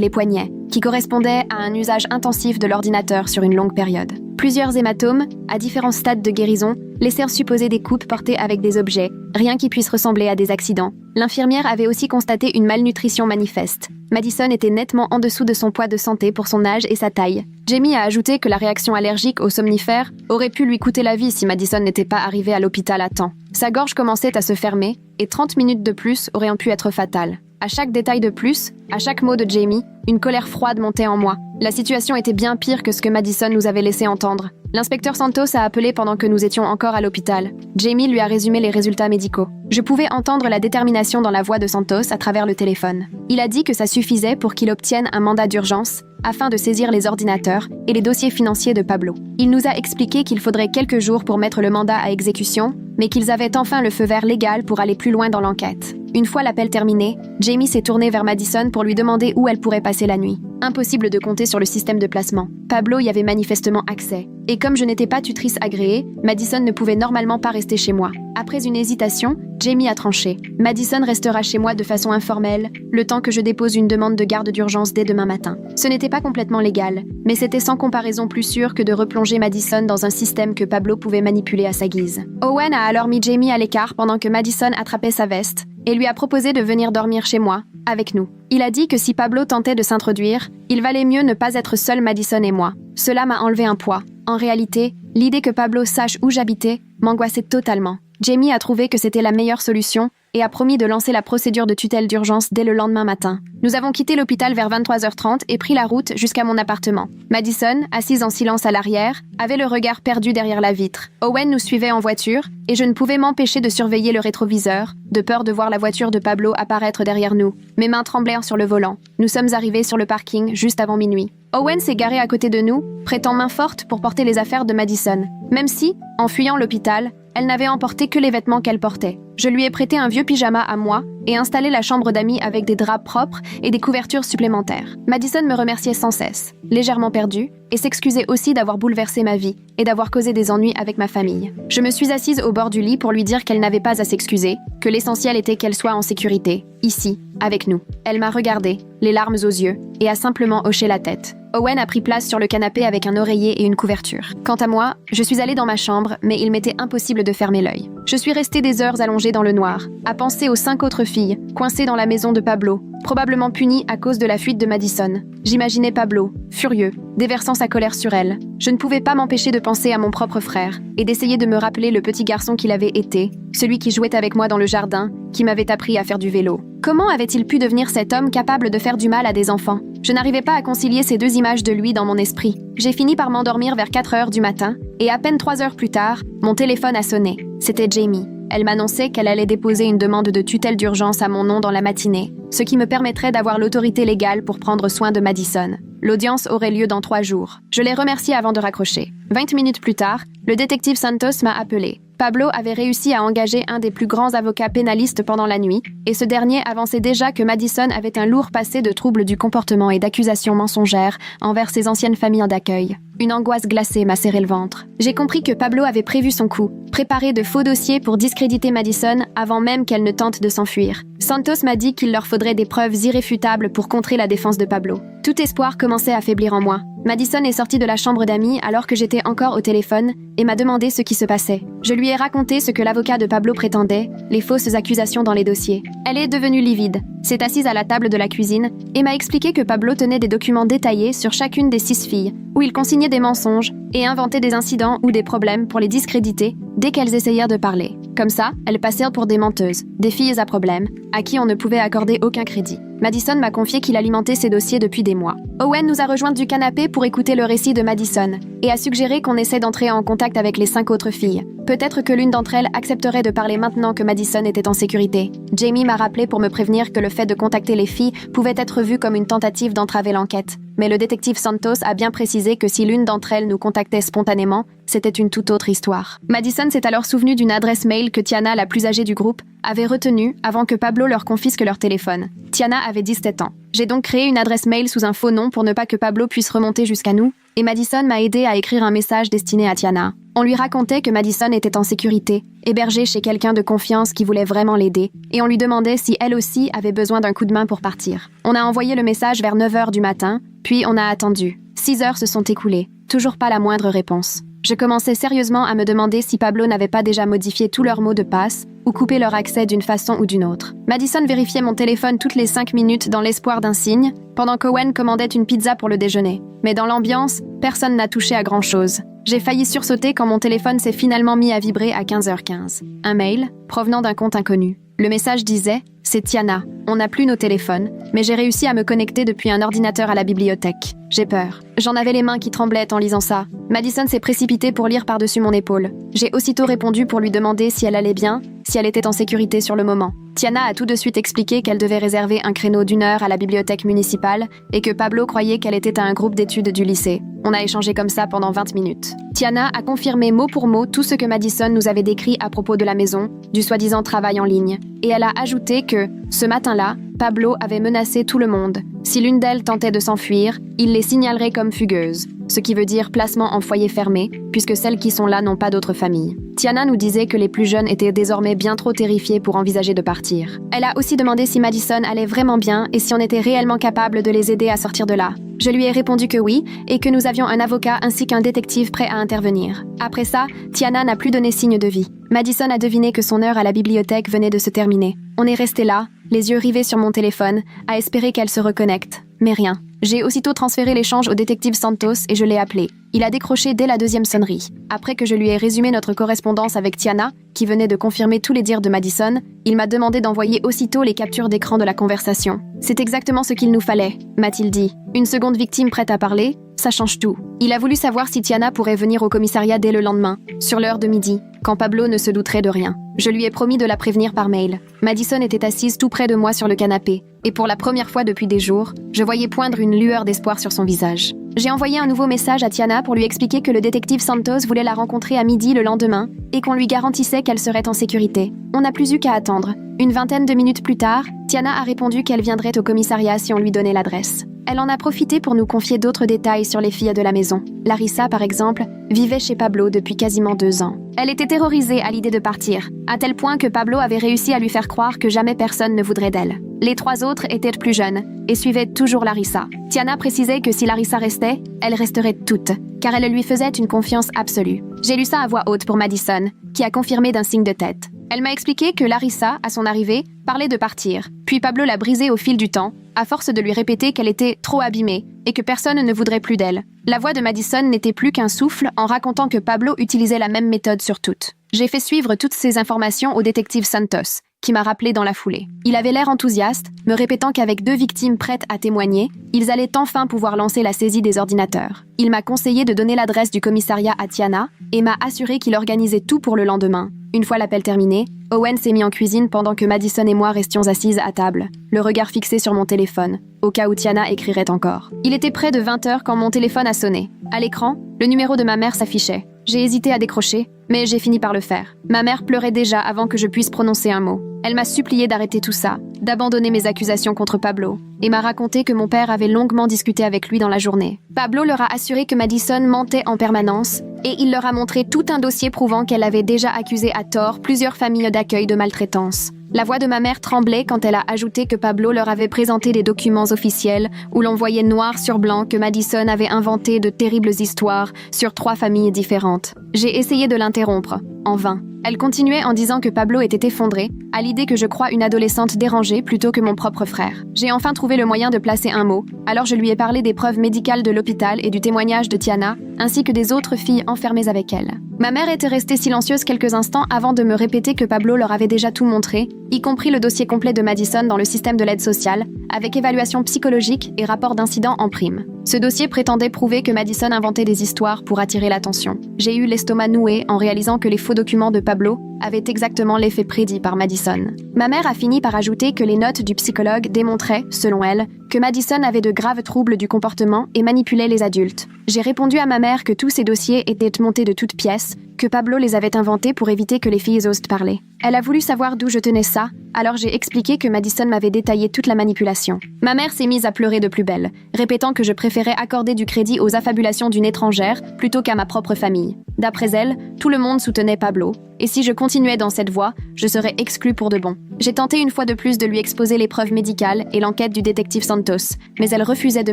les poignets, qui correspondaient à un usage intensif de l'ordinateur sur une longue période. Plusieurs hématomes, à différents stades de guérison, laissèrent supposer des coupes portées avec des objets, rien qui puisse ressembler à des accidents. L'infirmière avait aussi constaté une malnutrition manifeste. Madison était nettement en dessous de son poids de santé pour son âge et sa taille. Jamie a ajouté que la réaction allergique aux somnifères aurait pu lui coûter la vie si Madison n'était pas arrivée à l'hôpital à temps. Sa gorge commençait à se fermer, et 30 minutes de plus auraient pu être fatales. À chaque détail de plus, à chaque mot de Jamie, une colère froide montait en moi. La situation était bien pire que ce que Madison nous avait laissé entendre. L'inspecteur Santos a appelé pendant que nous étions encore à l'hôpital. Jamie lui a résumé les résultats médicaux. Je pouvais entendre la détermination dans la voix de Santos à travers le téléphone. Il a dit que ça suffisait pour qu'il obtienne un mandat d'urgence afin de saisir les ordinateurs et les dossiers financiers de Pablo. Il nous a expliqué qu'il faudrait quelques jours pour mettre le mandat à exécution, mais qu'ils avaient enfin le feu vert légal pour aller plus loin dans l'enquête. Une fois l'appel terminé, Jamie s'est tournée vers Madison pour lui demander où elle pourrait passer la nuit. Impossible de compter sur le système de placement. Pablo y avait manifestement accès. Et comme je n'étais pas tutrice agréée, Madison ne pouvait normalement pas rester chez moi. Après une hésitation, Jamie a tranché. Madison restera chez moi de façon informelle, le temps que je dépose une demande de garde d'urgence dès demain matin. Ce n'était pas complètement légal, mais c'était sans comparaison plus sûr que de replonger Madison dans un système que Pablo pouvait manipuler à sa guise. Owen a alors mis Jamie à l'écart pendant que Madison attrapait sa veste et lui a proposé de venir dormir chez moi, avec nous. Il a dit que si Pablo tentait de s'introduire, il valait mieux ne pas être seul Madison et moi. Cela m'a enlevé un poids. En réalité, l'idée que Pablo sache où j'habitais m'angoissait totalement. Jamie a trouvé que c'était la meilleure solution et a promis de lancer la procédure de tutelle d'urgence dès le lendemain matin. Nous avons quitté l'hôpital vers 23h30 et pris la route jusqu'à mon appartement. Madison, assise en silence à l'arrière, avait le regard perdu derrière la vitre. Owen nous suivait en voiture et je ne pouvais m'empêcher de surveiller le rétroviseur, de peur de voir la voiture de Pablo apparaître derrière nous. Mes mains tremblèrent sur le volant. Nous sommes arrivés sur le parking juste avant minuit. Owen s'est garé à côté de nous, prêtant main forte pour porter les affaires de Madison. Même si, en fuyant l'hôpital, elle n'avait emporté que les vêtements qu'elle portait. Je lui ai prêté un vieux pyjama à moi et installé la chambre d'amis avec des draps propres et des couvertures supplémentaires. Madison me remerciait sans cesse, légèrement perdue, et s'excusait aussi d'avoir bouleversé ma vie et d'avoir causé des ennuis avec ma famille. Je me suis assise au bord du lit pour lui dire qu'elle n'avait pas à s'excuser, que l'essentiel était qu'elle soit en sécurité, ici, avec nous. Elle m'a regardée, les larmes aux yeux, et a simplement hoché la tête. Owen a pris place sur le canapé avec un oreiller et une couverture. Quant à moi, je suis allée dans ma chambre, mais il m'était impossible de fermer l'œil. Je suis restée des heures allongée dans le noir, à penser aux 5 autres filles, coincées dans la maison de Pablo, probablement punies à cause de la fuite de Madison. J'imaginais Pablo, furieux, déversant sa colère sur elle. Je ne pouvais pas m'empêcher de penser à mon propre frère, et d'essayer de me rappeler le petit garçon qu'il avait été, celui qui jouait avec moi dans le jardin, qui m'avait appris à faire du vélo. Comment avait-il pu devenir cet homme capable de faire du mal à des enfants? Je n'arrivais pas à concilier ces deux images de lui dans mon esprit. J'ai fini par m'endormir vers 4 heures du matin, et à peine 3 heures plus tard, mon téléphone a sonné. C'était Jamie. Elle m'annonçait qu'elle allait déposer une demande de tutelle d'urgence à mon nom dans la matinée, ce qui me permettrait d'avoir l'autorité légale pour prendre soin de Madison. L'audience aurait lieu dans 3 jours. Je l'ai remercié avant de raccrocher. 20 minutes plus tard, le détective Santos m'a appelé. Pablo avait réussi à engager un des plus grands avocats pénalistes pendant la nuit, et ce dernier avançait déjà que Madison avait un lourd passé de troubles du comportement et d'accusations mensongères envers ses anciennes familles d'accueil. Une angoisse glacée m'a serré le ventre. J'ai compris que Pablo avait prévu son coup, préparé de faux dossiers pour discréditer Madison avant même qu'elle ne tente de s'enfuir. Santos m'a dit qu'il leur faudrait des preuves irréfutables pour contrer la défense de Pablo. Tout espoir commençait à faiblir en moi. Madison est sortie de la chambre d'amis alors que j'étais encore au téléphone et m'a demandé ce qui se passait. Je lui ai raconté ce que l'avocat de Pablo prétendait, les fausses accusations dans les dossiers. Elle est devenue livide, s'est assise à la table de la cuisine et m'a expliqué que Pablo tenait des documents détaillés sur chacune des 6 filles, où il consignait des mensonges et inventait des incidents ou des problèmes pour les discréditer dès qu'elles essayèrent de parler. Comme ça, elles passèrent pour des menteuses, des filles à problème, à qui on ne pouvait accorder aucun crédit. Madison m'a confié qu'il alimentait ces dossiers depuis des mois. Owen nous a rejoints du canapé pour écouter le récit de Madison et a suggéré qu'on essaie d'entrer en contact avec les 5 autres filles. Peut-être que l'une d'entre elles accepterait de parler maintenant que Madison était en sécurité. Jamie m'a rappelé pour me prévenir que le fait de contacter les filles pouvait être vu comme une tentative d'entraver l'enquête. Mais le détective Santos a bien précisé que si l'une d'entre elles nous contactait spontanément, c'était une toute autre histoire. Madison s'est alors souvenu d'une adresse mail que Tiana, la plus âgée du groupe, avait retenue avant que Pablo leur confisque leur téléphone. Tiana avait 17 ans. J'ai donc créé une adresse mail sous un faux nom pour ne pas que Pablo puisse remonter jusqu'à nous, et Madison m'a aidé à écrire un message destiné à Tiana. On lui racontait que Madison était en sécurité, hébergée chez quelqu'un de confiance qui voulait vraiment l'aider, et on lui demandait si elle aussi avait besoin d'un coup de main pour partir. On a envoyé le message vers 9h du matin, puis on a attendu. 6 heures se sont écoulées, toujours pas la moindre réponse. Je commençais sérieusement à me demander si Pablo n'avait pas déjà modifié tous leurs mots de passe ou coupé leur accès d'une façon ou d'une autre. Madison vérifiait mon téléphone toutes les 5 minutes dans l'espoir d'un signe, pendant qu'Owen commandait une pizza pour le déjeuner. Mais dans l'ambiance, personne n'a touché à grand-chose. J'ai failli sursauter quand mon téléphone s'est finalement mis à vibrer à 15h15. Un mail, provenant d'un compte inconnu. Le message disait « C'est Tiana, on n'a plus nos téléphones, mais j'ai réussi à me connecter depuis un ordinateur à la bibliothèque. J'ai peur. » J'en avais les mains qui tremblaient en lisant ça. Madison s'est précipitée pour lire par-dessus mon épaule. J'ai aussitôt répondu pour lui demander si elle allait bien, si elle était en sécurité sur le moment. Tiana a tout de suite expliqué qu'elle devait réserver un créneau d'1 heure à la bibliothèque municipale et que Pablo croyait qu'elle était à un groupe d'études du lycée. On a échangé comme ça pendant 20 minutes. Tiana a confirmé mot pour mot tout ce que Madison nous avait décrit à propos de la maison, du soi-disant travail en ligne. Et elle a ajouté que, ce matin-là, Pablo avait menacé tout le monde. Si l'une d'elles tentait de s'enfuir, il les signalerait comme fugueuses, ce qui veut dire placement en foyer fermé, puisque celles qui sont là n'ont pas d'autre famille. Tiana nous disait que les plus jeunes étaient désormais bien trop terrifiés pour envisager de partir. Elle a aussi demandé si Madison allait vraiment bien et si on était réellement capable de les aider à sortir de là. Je lui ai répondu que oui, et que nous avions un avocat ainsi qu'un détective prêt à intervenir. Après ça, Tiana n'a plus donné signe de vie. Madison a deviné que son heure à la bibliothèque venait de se terminer. On est resté là, les yeux rivés sur mon téléphone, à espérer qu'elle se reconnecte. Mais rien. J'ai aussitôt transféré l'échange au détective Santos et je l'ai appelé. Il a décroché dès la 2e sonnerie. Après que je lui ai résumé notre correspondance avec Tiana, qui venait de confirmer tous les dires de Madison, il m'a demandé d'envoyer aussitôt les captures d'écran de la conversation. C'est exactement ce qu'il nous fallait, m'a-t-il dit. Une seconde victime prête à parler, ça change tout. Il a voulu savoir si Tiana pourrait venir au commissariat dès le lendemain, sur l'heure de midi, quand Pablo ne se douterait de rien. Je lui ai promis de la prévenir par mail. Madison était assise tout près de moi sur le canapé, et pour la première fois depuis des jours, je voyais poindre une lueur d'espoir sur son visage. J'ai envoyé un nouveau message à Tiana pour lui expliquer que le détective Santos voulait la rencontrer à midi le lendemain et qu'on lui garantissait qu'elle serait en sécurité. On n'a plus eu qu'à attendre. Une vingtaine de minutes plus tard, Tiana a répondu qu'elle viendrait au commissariat si on lui donnait l'adresse. Elle en a profité pour nous confier d'autres détails sur les filles de la maison. Larissa, par exemple, vivait chez Pablo depuis quasiment 2 ans. Elle était terrorisée à l'idée de partir, à tel point que Pablo avait réussi à lui faire croire que jamais personne ne voudrait d'elle. Les 3 autres étaient plus jeunes et suivaient toujours Larissa. Tiana précisait que si Larissa restait, elles resteraient toutes, car elle lui faisait une confiance absolue. J'ai lu ça à voix haute pour Madison, qui a confirmé d'un signe de tête. Elle m'a expliqué que Larissa, à son arrivée, parlait de partir, puis Pablo l'a brisée au fil du temps, à force de lui répéter qu'elle était trop abîmée et que personne ne voudrait plus d'elle. La voix de Madison n'était plus qu'un souffle en racontant que Pablo utilisait la même méthode sur toutes. J'ai fait suivre toutes ces informations au détective Santos, qui m'a rappelé dans la foulée. Il avait l'air enthousiaste, me répétant qu'avec 2 victimes prêtes à témoigner, ils allaient enfin pouvoir lancer la saisie des ordinateurs. Il m'a conseillé de donner l'adresse du commissariat à Tiana et m'a assuré qu'il organisait tout pour le lendemain. Une fois l'appel terminé, Owen s'est mis en cuisine pendant que Madison et moi restions assises à table, le regard fixé sur mon téléphone, au cas où Tiana écrirait encore. Il était près de 20h quand mon téléphone a sonné. À l'écran, le numéro de ma mère s'affichait. J'ai hésité à décrocher, mais j'ai fini par le faire. Ma mère pleurait déjà avant que je puisse prononcer un mot. Elle m'a supplié d'arrêter tout ça, d'abandonner mes accusations contre Pablo, et m'a raconté que mon père avait longuement discuté avec lui dans la journée. Pablo leur a assuré que Madison mentait en permanence, et il leur a montré tout un dossier prouvant qu'elle avait déjà accusé à tort plusieurs familles d'accueil de maltraitance. La voix de ma mère tremblait quand elle a ajouté que Pablo leur avait présenté des documents officiels où l'on voyait noir sur blanc que Madison avait inventé de terribles histoires sur 3 familles différentes. J'ai essayé de l'interrompre, en vain. Elle continuait en disant que Pablo était effondré, à l'idée que je crois une adolescente dérangée plutôt que mon propre frère. J'ai enfin trouvé le moyen de placer un mot, alors je lui ai parlé des preuves médicales de l'hôpital et du témoignage de Tiana, ainsi que des autres filles enfermées avec elle. Ma mère était restée silencieuse quelques instants avant de me répéter que Pablo leur avait déjà tout montré, y compris le dossier complet de Madison dans le système de l'aide sociale, avec évaluation psychologique et rapport d'incident en prime. Ce dossier prétendait prouver que Madison inventait des histoires pour attirer l'attention. J'ai eu l'estomac noué en réalisant que les faux documents de Pablo avaient exactement l'effet prédit par Madison. Ma mère a fini par ajouter que les notes du psychologue démontraient, selon elle, que Madison avait de graves troubles du comportement et manipulait les adultes. J'ai répondu à ma mère que tous ces dossiers étaient montés de toutes pièces, que Pablo les avait inventés pour éviter que les filles osent parler. Elle a voulu savoir d'où je tenais ça, alors j'ai expliqué que Madison m'avait détaillé toute la manipulation. Ma mère s'est mise à pleurer de plus belle, répétant que je préférais accorder du crédit aux affabulations d'une étrangère plutôt qu'à ma propre famille. D'après elle, tout le monde soutenait Pablo, et si je continuais dans cette voie, je serais exclue pour de bon. J'ai tenté une fois de plus de lui exposer les preuves médicales et l'enquête du détective Santos, mais elle refusait de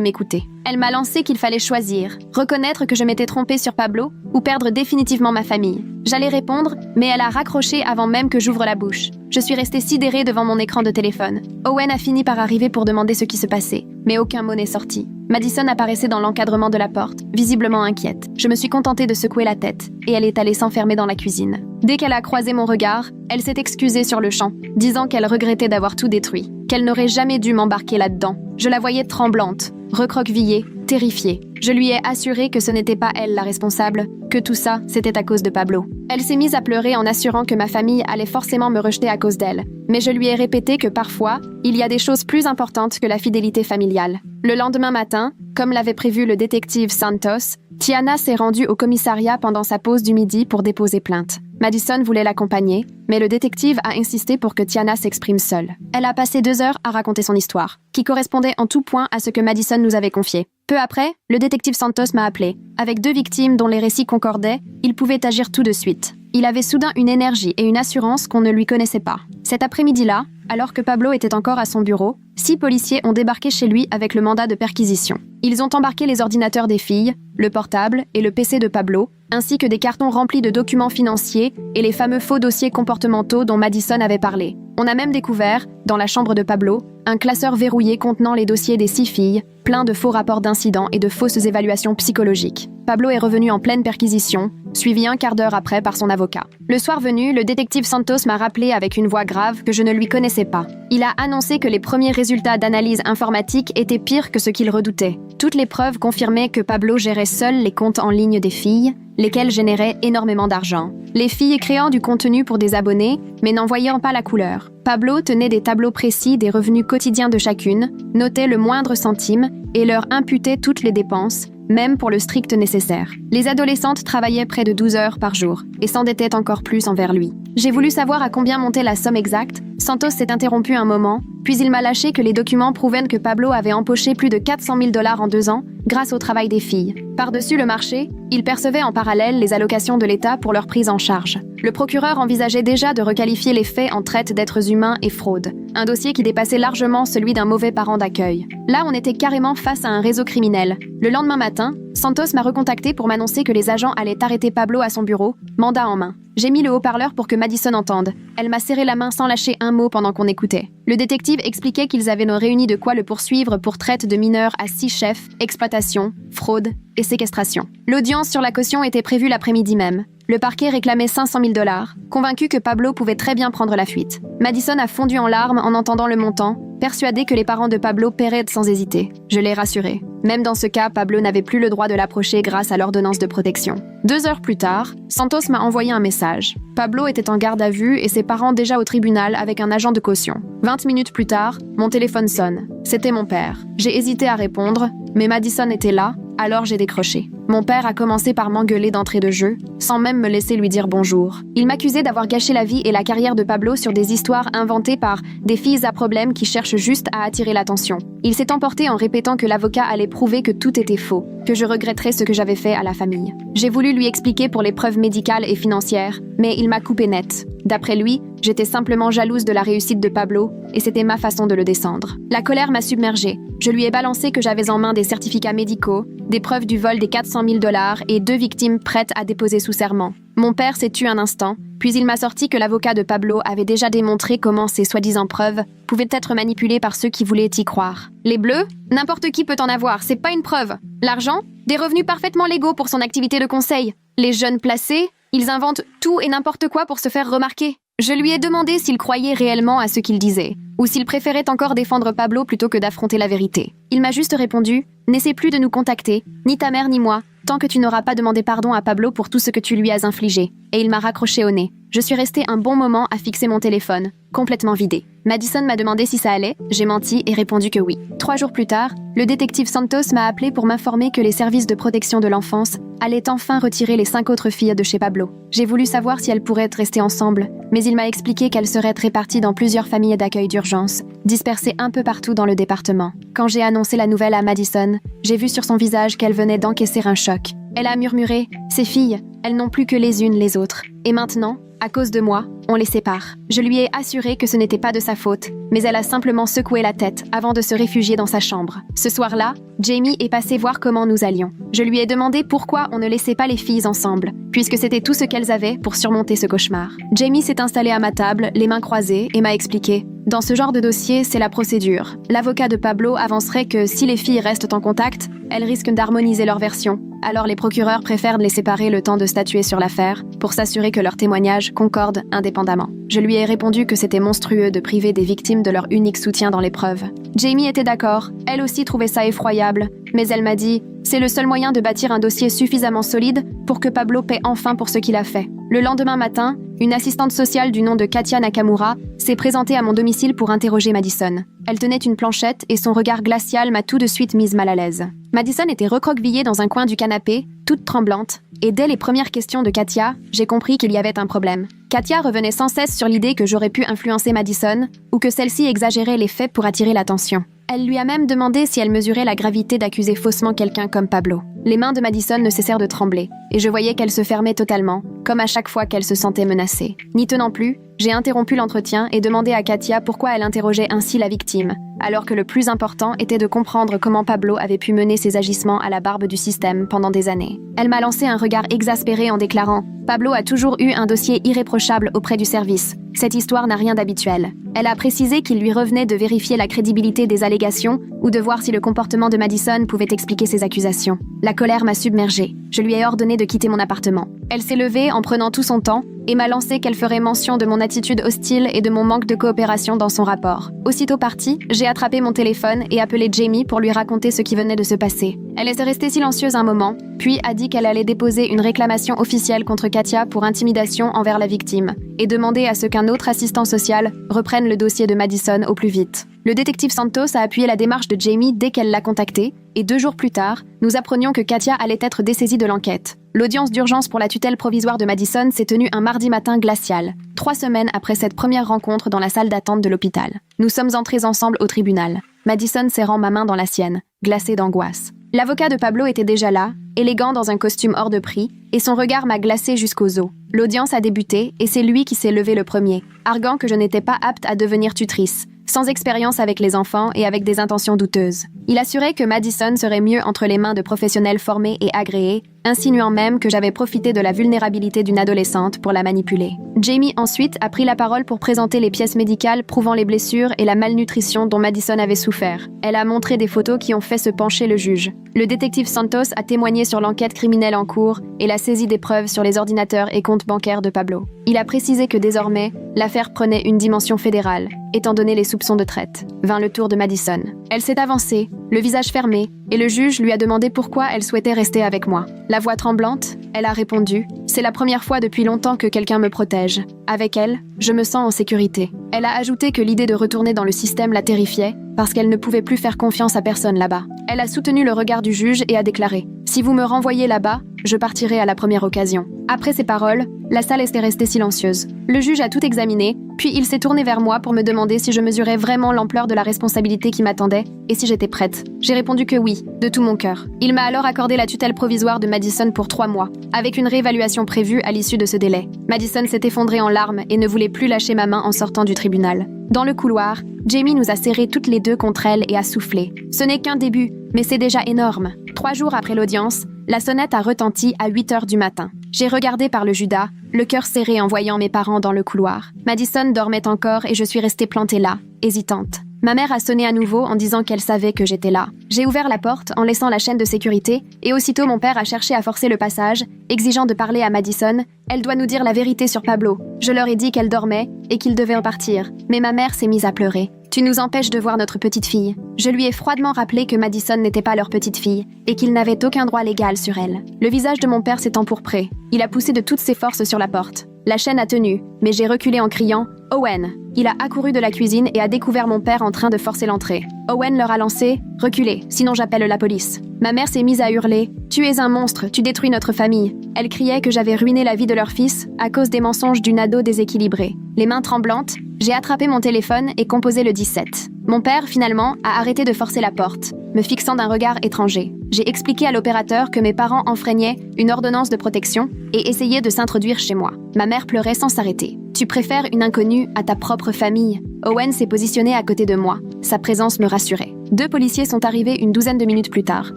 m'écouter. Elle m'a lancé qu'il fallait choisir, reconnaître que je m'étais trompée sur Pablo ou perdre définitivement ma famille. J'allais répondre, mais elle a raccroché avant même que j'ouvre la bouche. Je suis restée sidérée devant mon écran de téléphone. Owen a fini par arriver pour demander ce qui se passait, mais aucun mot n'est sorti. Madison apparaissait dans l'encadrement de la porte, visiblement inquiète. Je me suis contentée de secouer la tête, et elle est allée s'enfermer dans la cuisine. Dès qu'elle a croisé mon regard, elle s'est excusée sur le champ, disant qu'elle regrettait d'avoir tout détruit, qu'elle n'aurait jamais dû m'embarquer là-dedans. Je la voyais tremblante, recroquevillée, terrifiée. Je lui ai assuré que ce n'était pas elle la responsable, que tout ça, c'était à cause de Pablo. Elle s'est mise à pleurer en assurant que ma famille allait forcément me rejeter à cause d'elle. Mais je lui ai répété que parfois, il y a des choses plus importantes que la fidélité familiale. Le lendemain matin, comme l'avait prévu le détective Santos, Tiana s'est rendue au commissariat pendant sa pause du midi pour déposer plainte. Madison voulait l'accompagner, mais le détective a insisté pour que Tiana s'exprime seule. Elle a passé 2 heures à raconter son histoire, qui correspondait en tout point à ce que Madison nous avait confié. Peu après, le détective Santos m'a appelé. Avec 2 victimes dont les récits concordaient, il pouvait agir tout de suite. Il avait soudain une énergie et une assurance qu'on ne lui connaissait pas. Cet après-midi-là, alors que Pablo était encore à son bureau, 6 policiers ont débarqué chez lui avec le mandat de perquisition. Ils ont embarqué les ordinateurs des filles, le portable et le PC de Pablo, ainsi que des cartons remplis de documents financiers et les fameux faux dossiers comportementaux dont Madison avait parlé. On a même découvert, dans la chambre de Pablo, un classeur verrouillé contenant les dossiers des 6 filles, plein de faux rapports d'incidents et de fausses évaluations psychologiques. Pablo est revenu en pleine perquisition, suivi un quart d'heure après par son avocat. Le soir venu, le détective Santos m'a rappelé avec une voix grave que je ne lui connaissais pas. Il a annoncé que les premiers résultats d'analyse informatique étaient pires que ce qu'il redoutait. Toutes les preuves confirmaient que Pablo gérait seul les comptes en ligne des filles, lesquels généraient énormément d'argent. Les filles créant du contenu pour des abonnés, mais n'en voyant pas la couleur. Pablo tenait des tableaux précis des revenus quotidiens de chacune, notait le moindre centime et leur imputait toutes les dépenses, même pour le strict nécessaire. Les adolescentes travaillaient près de 12 heures par jour et s'endettaient encore plus envers lui. J'ai voulu savoir à combien montait la somme exacte. Santos s'est interrompu un moment, puis il m'a lâché que les documents prouvaient que Pablo avait empoché plus de 400 000 $ en 2 ans grâce au travail des filles. Par-dessus le marché, il percevait en parallèle les allocations de l'État pour leur prise en charge. Le procureur envisageait déjà de requalifier les faits en traite d'êtres humains et fraude, un dossier qui dépassait largement celui d'un mauvais parent d'accueil. Là, on était carrément face à un réseau criminel. Le lendemain matin, Santos m'a recontacté pour m'annoncer que les agents allaient arrêter Pablo à son bureau, mandat en main. J'ai mis le haut-parleur pour que Madison entende. Elle m'a serré la main sans lâcher un mot pendant qu'on écoutait. Le détective expliquait qu'ils avaient réuni de quoi le poursuivre pour traite de mineurs à 6 chefs, exploitation, fraude et séquestration. L'audience sur la caution était prévue l'après-midi même. Le parquet réclamait 500 000 $, convaincu que Pablo pouvait très bien prendre la fuite. Madison a fondu en larmes en entendant le montant, persuadé que les parents de Pablo paieraient sans hésiter. Je l'ai rassuré. Même dans ce cas, Pablo n'avait plus le droit de l'approcher grâce à l'ordonnance de protection. 2 heures plus tard, Santos m'a envoyé un message. Pablo était en garde à vue et ses parents déjà au tribunal avec un agent de caution. 20 minutes plus tard, mon téléphone sonne. C'était mon père. J'ai hésité à répondre, mais Madison était là, alors j'ai décroché. Mon père a commencé par m'engueuler d'entrée de jeu, sans même me laisser lui dire bonjour. Il m'accusait d'avoir gâché la vie et la carrière de Pablo sur des histoires inventées par des filles à problème qui cherchent juste à attirer l'attention. Il s'est emporté en répétant que l'avocat allait prouver que tout était faux, que je regretterais ce que j'avais fait à la famille. J'ai voulu lui expliquer pour les preuves médicales et financières, mais il m'a coupé net. D'après lui, j'étais simplement jalouse de la réussite de Pablo, et c'était ma façon de le descendre. La colère m'a submergée. Je lui ai balancé que j'avais en main des certificats médicaux, des preuves du vol des 400 000 $ et 2 victimes prêtes à déposer sous serment. Mon père s'est tu un instant, puis il m'a sorti que l'avocat de Pablo avait déjà démontré comment ces soi-disant preuves pouvaient être manipulées par ceux qui voulaient y croire. Les bleus? N'importe qui peut en avoir, c'est pas une preuve. L'argent? Des revenus parfaitement légaux pour son activité de conseil. Les jeunes placés? Ils inventent tout et n'importe quoi pour se faire remarquer. Je lui ai demandé s'il croyait réellement à ce qu'il disait. ou s'il préférait encore défendre Pablo plutôt que d'affronter la vérité. Il m'a juste répondu « N'essaie plus de nous contacter, ni ta mère ni moi, tant que tu n'auras pas demandé pardon à Pablo pour tout ce que tu lui as infligé. » Et il m'a raccroché au nez. Je suis restée un bon moment à fixer mon téléphone, complètement vidé. Madison m'a demandé si ça allait, j'ai menti et répondu que oui. 3 jours plus tard, le détective Santos m'a appelé pour m'informer que les services de protection de l'enfance allaient enfin retirer les 5 autres filles de chez Pablo. J'ai voulu savoir si elles pourraient rester ensemble, mais il m'a expliqué qu'elles seraient réparties dans plusieurs familles d'accueil d'urgence, dispersées un peu partout dans le département. Quand j'ai annoncé la nouvelle à Madison, j'ai vu sur son visage qu'elle venait d'encaisser un choc. Elle a murmuré « Ces filles, elles n'ont plus que les unes les autres. Et maintenant, à cause de moi, on les sépare. » Je lui ai assuré que ce n'était pas de sa faute, mais elle a simplement secoué la tête avant de se réfugier dans sa chambre. Ce soir-là, Jamie est passée voir comment nous allions. Je lui ai demandé pourquoi on ne laissait pas les filles ensemble, puisque c'était tout ce qu'elles avaient pour surmonter ce cauchemar. Jamie s'est installée à ma table, les mains croisées, et m'a expliqué « Dans ce genre de dossier, c'est la procédure. L'avocat de Pablo avancerait que si les filles restent en contact, elles risquent d'harmoniser leur version. Alors les procureurs préfèrent les séparer le temps de statuer sur l'affaire pour s'assurer que leurs témoignages concordent indépendamment. » Je lui ai répondu que c'était monstrueux de priver des victimes de leur unique soutien dans l'épreuve. Jamie était d'accord, elle aussi trouvait ça effroyable, mais elle m'a dit « C'est le seul moyen de bâtir un dossier suffisamment solide pour que Pablo paie enfin pour ce qu'il a fait. » Le lendemain matin, une assistante sociale du nom de Katia Nakamura s'est présentée à mon domicile pour interroger Madison. Elle tenait une planchette et son regard glacial m'a tout de suite mise mal à l'aise. Madison était recroquevillée dans un coin du canapé, toute tremblante, et dès les premières questions de Katia, j'ai compris qu'il y avait un problème. Katia revenait sans cesse sur l'idée que j'aurais pu influencer Madison ou que celle-ci exagérait les faits pour attirer l'attention. Elle lui a même demandé si elle mesurait la gravité d'accuser faussement quelqu'un comme Pablo. Les mains de Madison ne cessèrent de trembler, et je voyais qu'elle se fermait totalement, comme à chaque fois qu'elle se sentait menacée. N'y tenant plus, j'ai interrompu l'entretien et demandé à Katia pourquoi elle interrogeait ainsi la victime, alors que le plus important était de comprendre comment Pablo avait pu mener ses agissements à la barbe du système pendant des années. Elle m'a lancé un regard exaspéré en déclarant « Pablo a toujours eu un dossier irréprochable auprès du service. Cette histoire n'a rien d'habituel. » Elle a précisé qu'il lui revenait de vérifier la crédibilité des allégations ou de voir si le comportement de Madison pouvait expliquer ses accusations. La colère m'a submergée. Je lui ai ordonné de quitter mon appartement. Elle s'est levée en prenant tout son temps et m'a lancé qu'elle ferait mention de mon attitude hostile et de mon manque de coopération dans son rapport. Aussitôt partie, j'ai attrapé mon téléphone et appelé Jamie pour lui raconter ce qui venait de se passer. Elle est restée silencieuse un moment, puis a dit qu'elle allait déposer une réclamation officielle contre Katia pour intimidation envers la victime et demander à ce qu'un autre assistant social reprenne le dossier de Madison au plus vite. Le détective Santos a appuyé la démarche de Jamie dès qu'elle l'a contacté, et 2 jours plus tard, nous apprenions que Katia allait être dessaisie de l'enquête. L'audience d'urgence pour la tutelle provisoire de Madison s'est tenue un mardi matin glacial, 3 semaines après cette première rencontre dans la salle d'attente de l'hôpital. Nous sommes entrés ensemble au tribunal, Madison serrant ma main dans la sienne, glacée d'angoisse. L'avocat de Pablo était déjà là, élégant dans un costume hors de prix, et son regard m'a glacé jusqu'aux os. L'audience a débuté, et c'est lui qui s'est levé le premier, arguant que je n'étais pas apte à devenir tutrice, sans expérience avec les enfants et avec des intentions douteuses. Il assurait que Madison serait mieux entre les mains de professionnels formés et agréés, insinuant même que j'avais profité de la vulnérabilité d'une adolescente pour la manipuler. Jamie ensuite a pris la parole pour présenter les pièces médicales prouvant les blessures et la malnutrition dont Madison avait souffert. Elle a montré des photos qui ont fait se pencher le juge. Le détective Santos a témoigné sur l'enquête criminelle en cours et la saisie des preuves sur les ordinateurs et comptes bancaires de Pablo. Il a précisé que désormais, l'affaire prenait une dimension fédérale, étant donné les soupçons de traite. Vint le tour de Madison. Elle s'est avancée, le visage fermé, et le juge lui a demandé pourquoi elle souhaitait rester avec moi. La voix tremblante, elle a répondu « C'est la première fois depuis longtemps que quelqu'un me protège. Avec elle, je me sens en sécurité. » Elle a ajouté que l'idée de retourner dans le système la terrifiait, parce qu'elle ne pouvait plus faire confiance à personne là-bas. Elle a soutenu le regard du juge et a déclaré « Si vous me renvoyez là-bas, je partirai à la première occasion. » Après ces paroles, la salle était restée silencieuse. Le juge a tout examiné, puis il s'est tourné vers moi pour me demander si je mesurais vraiment l'ampleur de la responsabilité qui m'attendait et si j'étais prête. J'ai répondu que oui, de tout mon cœur. Il m'a alors accordé la tutelle provisoire de Madison pour 3 mois, avec une réévaluation prévue à l'issue de ce délai. Madison s'est effondrée en larmes et ne voulait plus lâcher ma main en sortant du tribunal. Dans le couloir, Jamie nous a serrés toutes les deux contre elle et a soufflé. Ce n'est qu'un début, mais c'est déjà énorme. 3 jours après l'audience, la sonnette a retenti à 8h du matin. J'ai regardé par le Judas, le cœur serré en voyant mes parents dans le couloir. Madison dormait encore et je suis restée plantée là, hésitante. Ma mère a sonné à nouveau en disant qu'elle savait que j'étais là. J'ai ouvert la porte en laissant la chaîne de sécurité et aussitôt mon père a cherché à forcer le passage, exigeant de parler à Madison. Elle doit nous dire la vérité sur Pablo. Je leur ai dit qu'elle dormait et qu'il devait repartir, mais ma mère s'est mise à pleurer. « Tu nous empêches de voir notre petite fille. Je lui ai froidement rappelé que Madison n'était pas leur petite fille et qu'il n'avait aucun droit légal sur elle. Le visage de mon père s'est empourpré. Il a poussé de toutes ses forces sur la porte. La chaîne a tenu, mais j'ai reculé en criant « Owen !» Il a accouru de la cuisine et a découvert mon père en train de forcer l'entrée. Owen leur a lancé « Reculez, sinon j'appelle la police ». Ma mère s'est mise à hurler « Tu es un monstre, tu détruis notre famille ». Elle criait que j'avais ruiné la vie de leur fils à cause des mensonges d'une ado déséquilibrée. Les mains tremblantes, j'ai attrapé mon téléphone et composé le 17. Mon père, finalement, a arrêté de forcer la porte, me fixant d'un regard étranger. J'ai expliqué à l'opérateur que mes parents enfreignaient une ordonnance de protection et essayaient de s'introduire chez moi. Ma mère pleurait sans s'arrêter. « Tu préfères une inconnue à ta propre famille ?» Owen s'est positionné à côté de moi. Sa présence me rassurait. 2 policiers sont arrivés une douzaine de minutes plus tard.